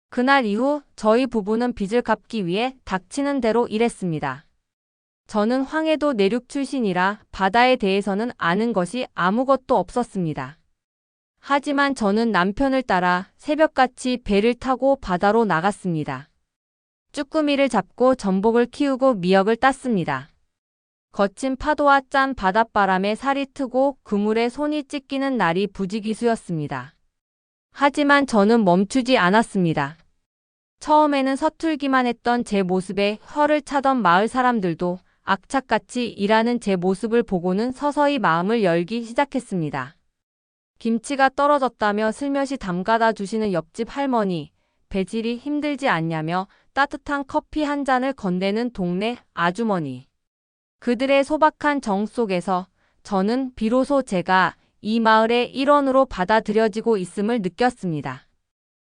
그날 이후 저희 부부는 빚을 갚기 위해 닥치는 대로 일했습니다. 저는 황해도 내륙 출신이라 바다에 대해서는 아는 것이 아무것도 없었습니다. 하지만 저는 남편을 따라 새벽같이 배를 타고 바다로 나갔습니다. 쭈꾸미를 잡고 전복을 키우고 미역을 땄습니다. 거친 파도와 짠 바닷바람에 살이 트고 그물에 손이 찢기는 날이 부지기수였습니다. 하지만 저는 멈추지 않았습니다. 처음에는 서툴기만 했던 제 모습에 혀를 차던 마을 사람들도 악착같이 일하는 제 모습을 보고는 서서히 마음을 열기 시작했습니다. 김치가 떨어졌다며 슬며시 담가다 주시는 옆집 할머니, 배질이 힘들지 않냐며 따뜻한 커피 한 잔을 건네는 동네 아주머니. 그들의 소박한 정 속에서 저는 비로소 제가 이 마을의 일원으로 받아들여지고 있음을 느꼈습니다.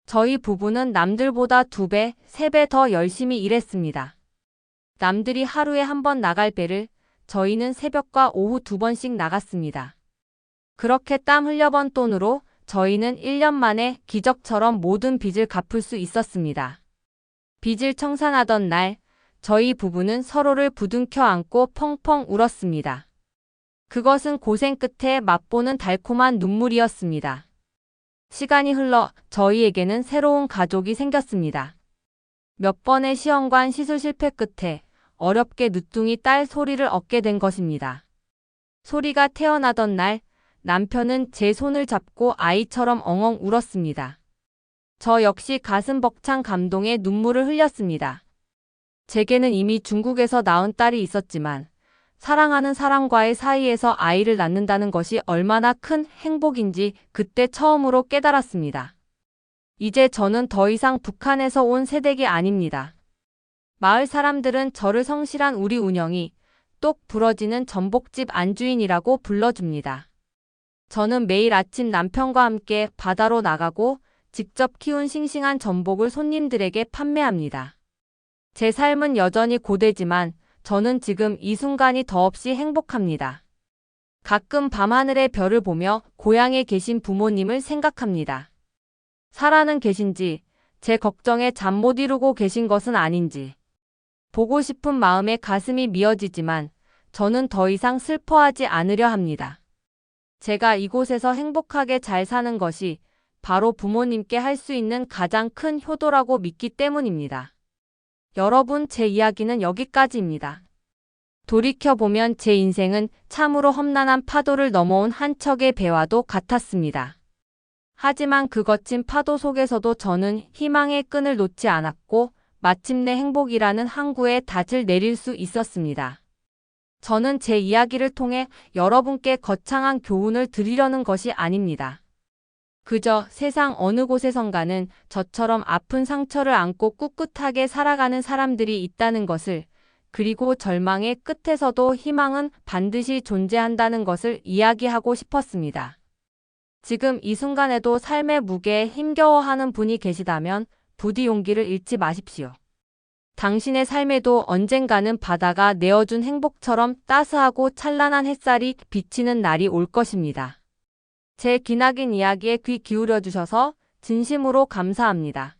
저희 부부는 남들보다 2배, 3배 더 열심히 일했습니다. 남들이 하루에 한 번 나갈 배를 저희는 새벽과 오후 2번씩 나갔습니다. 그렇게 땀 흘려번 돈으로 저희는 1년 만에 기적처럼 모든 빚을 갚을 수 있었습니다. 빚을 청산하던 날, 저희 부부는 서로를 부둥켜 안고 펑펑 울었습니다. 그것은 고생 끝에 맛보는 달콤한 눈물이었습니다. 시간이 흘러 저희에게는 새로운 가족이 생겼습니다. 몇 번의 시험관 시술 실패 끝에 어렵게 늦둥이 딸 소리를 얻게 된 것입니다. 소리가 태어나던 날 남편은 제 손을 잡고 아이처럼 엉엉 울었습니다. 저 역시 가슴 벅찬 감동에 눈물을 흘렸습니다. 제게는 이미 중국에서 낳은 딸이 있었지만 사랑하는 사람과의 사이에서 아이를 낳는다는 것이 얼마나 큰 행복인지 그때 처음으로 깨달았습니다. 이제 저는 더 이상 북한에서 온 새댁이 아닙니다. 마을 사람들은 저를 성실한 우리 운영이 똑 부러지는 전복집 안주인이라고 불러줍니다. 저는 매일 아침 남편과 함께 바다로 나가고 직접 키운 싱싱한 전복을 손님들에게 판매합니다. 제 삶은 여전히 고되지만 저는 지금 이 순간이 더없이 행복합니다. 가끔 밤하늘의 별을 보며 고향에 계신 부모님을 생각합니다. 살아는 계신지, 제 걱정에 잠 못 이루고 계신 것은 아닌지. 보고 싶은 마음에 가슴이 미어지지만 저는 더 이상 슬퍼하지 않으려 합니다. 제가 이곳에서 행복하게 잘 사는 것이 바로 부모님께 할 수 있는 가장 큰 효도라고 믿기 때문입니다. 여러분, 제 이야기는 여기까지입니다. 돌이켜보면 제 인생은 참으로 험난한 파도를 넘어온 한 척의 배와도 같았습니다. 하지만 그 거친 파도 속에서도 저는 희망의 끈을 놓지 않았고 마침내 행복이라는 항구에 닻을 내릴 수 있었습니다. 저는 제 이야기를 통해 여러분께 거창한 교훈을 드리려는 것이 아닙니다. 그저 세상 어느 곳에선가는 저처럼 아픈 상처를 안고 꿋꿋하게 살아가는 사람들이 있다는 것을, 그리고 절망의 끝에서도 희망은 반드시 존재한다는 것을 이야기하고 싶었습니다. 지금 이 순간에도 삶의 무게에 힘겨워하는 분이 계시다면 부디 용기를 잃지 마십시오. 당신의 삶에도 언젠가는 바다가 내어준 행복처럼 따스하고 찬란한 햇살이 비치는 날이 올 것입니다. 제 기나긴 이야기에 귀 기울여 주셔서 진심으로 감사합니다.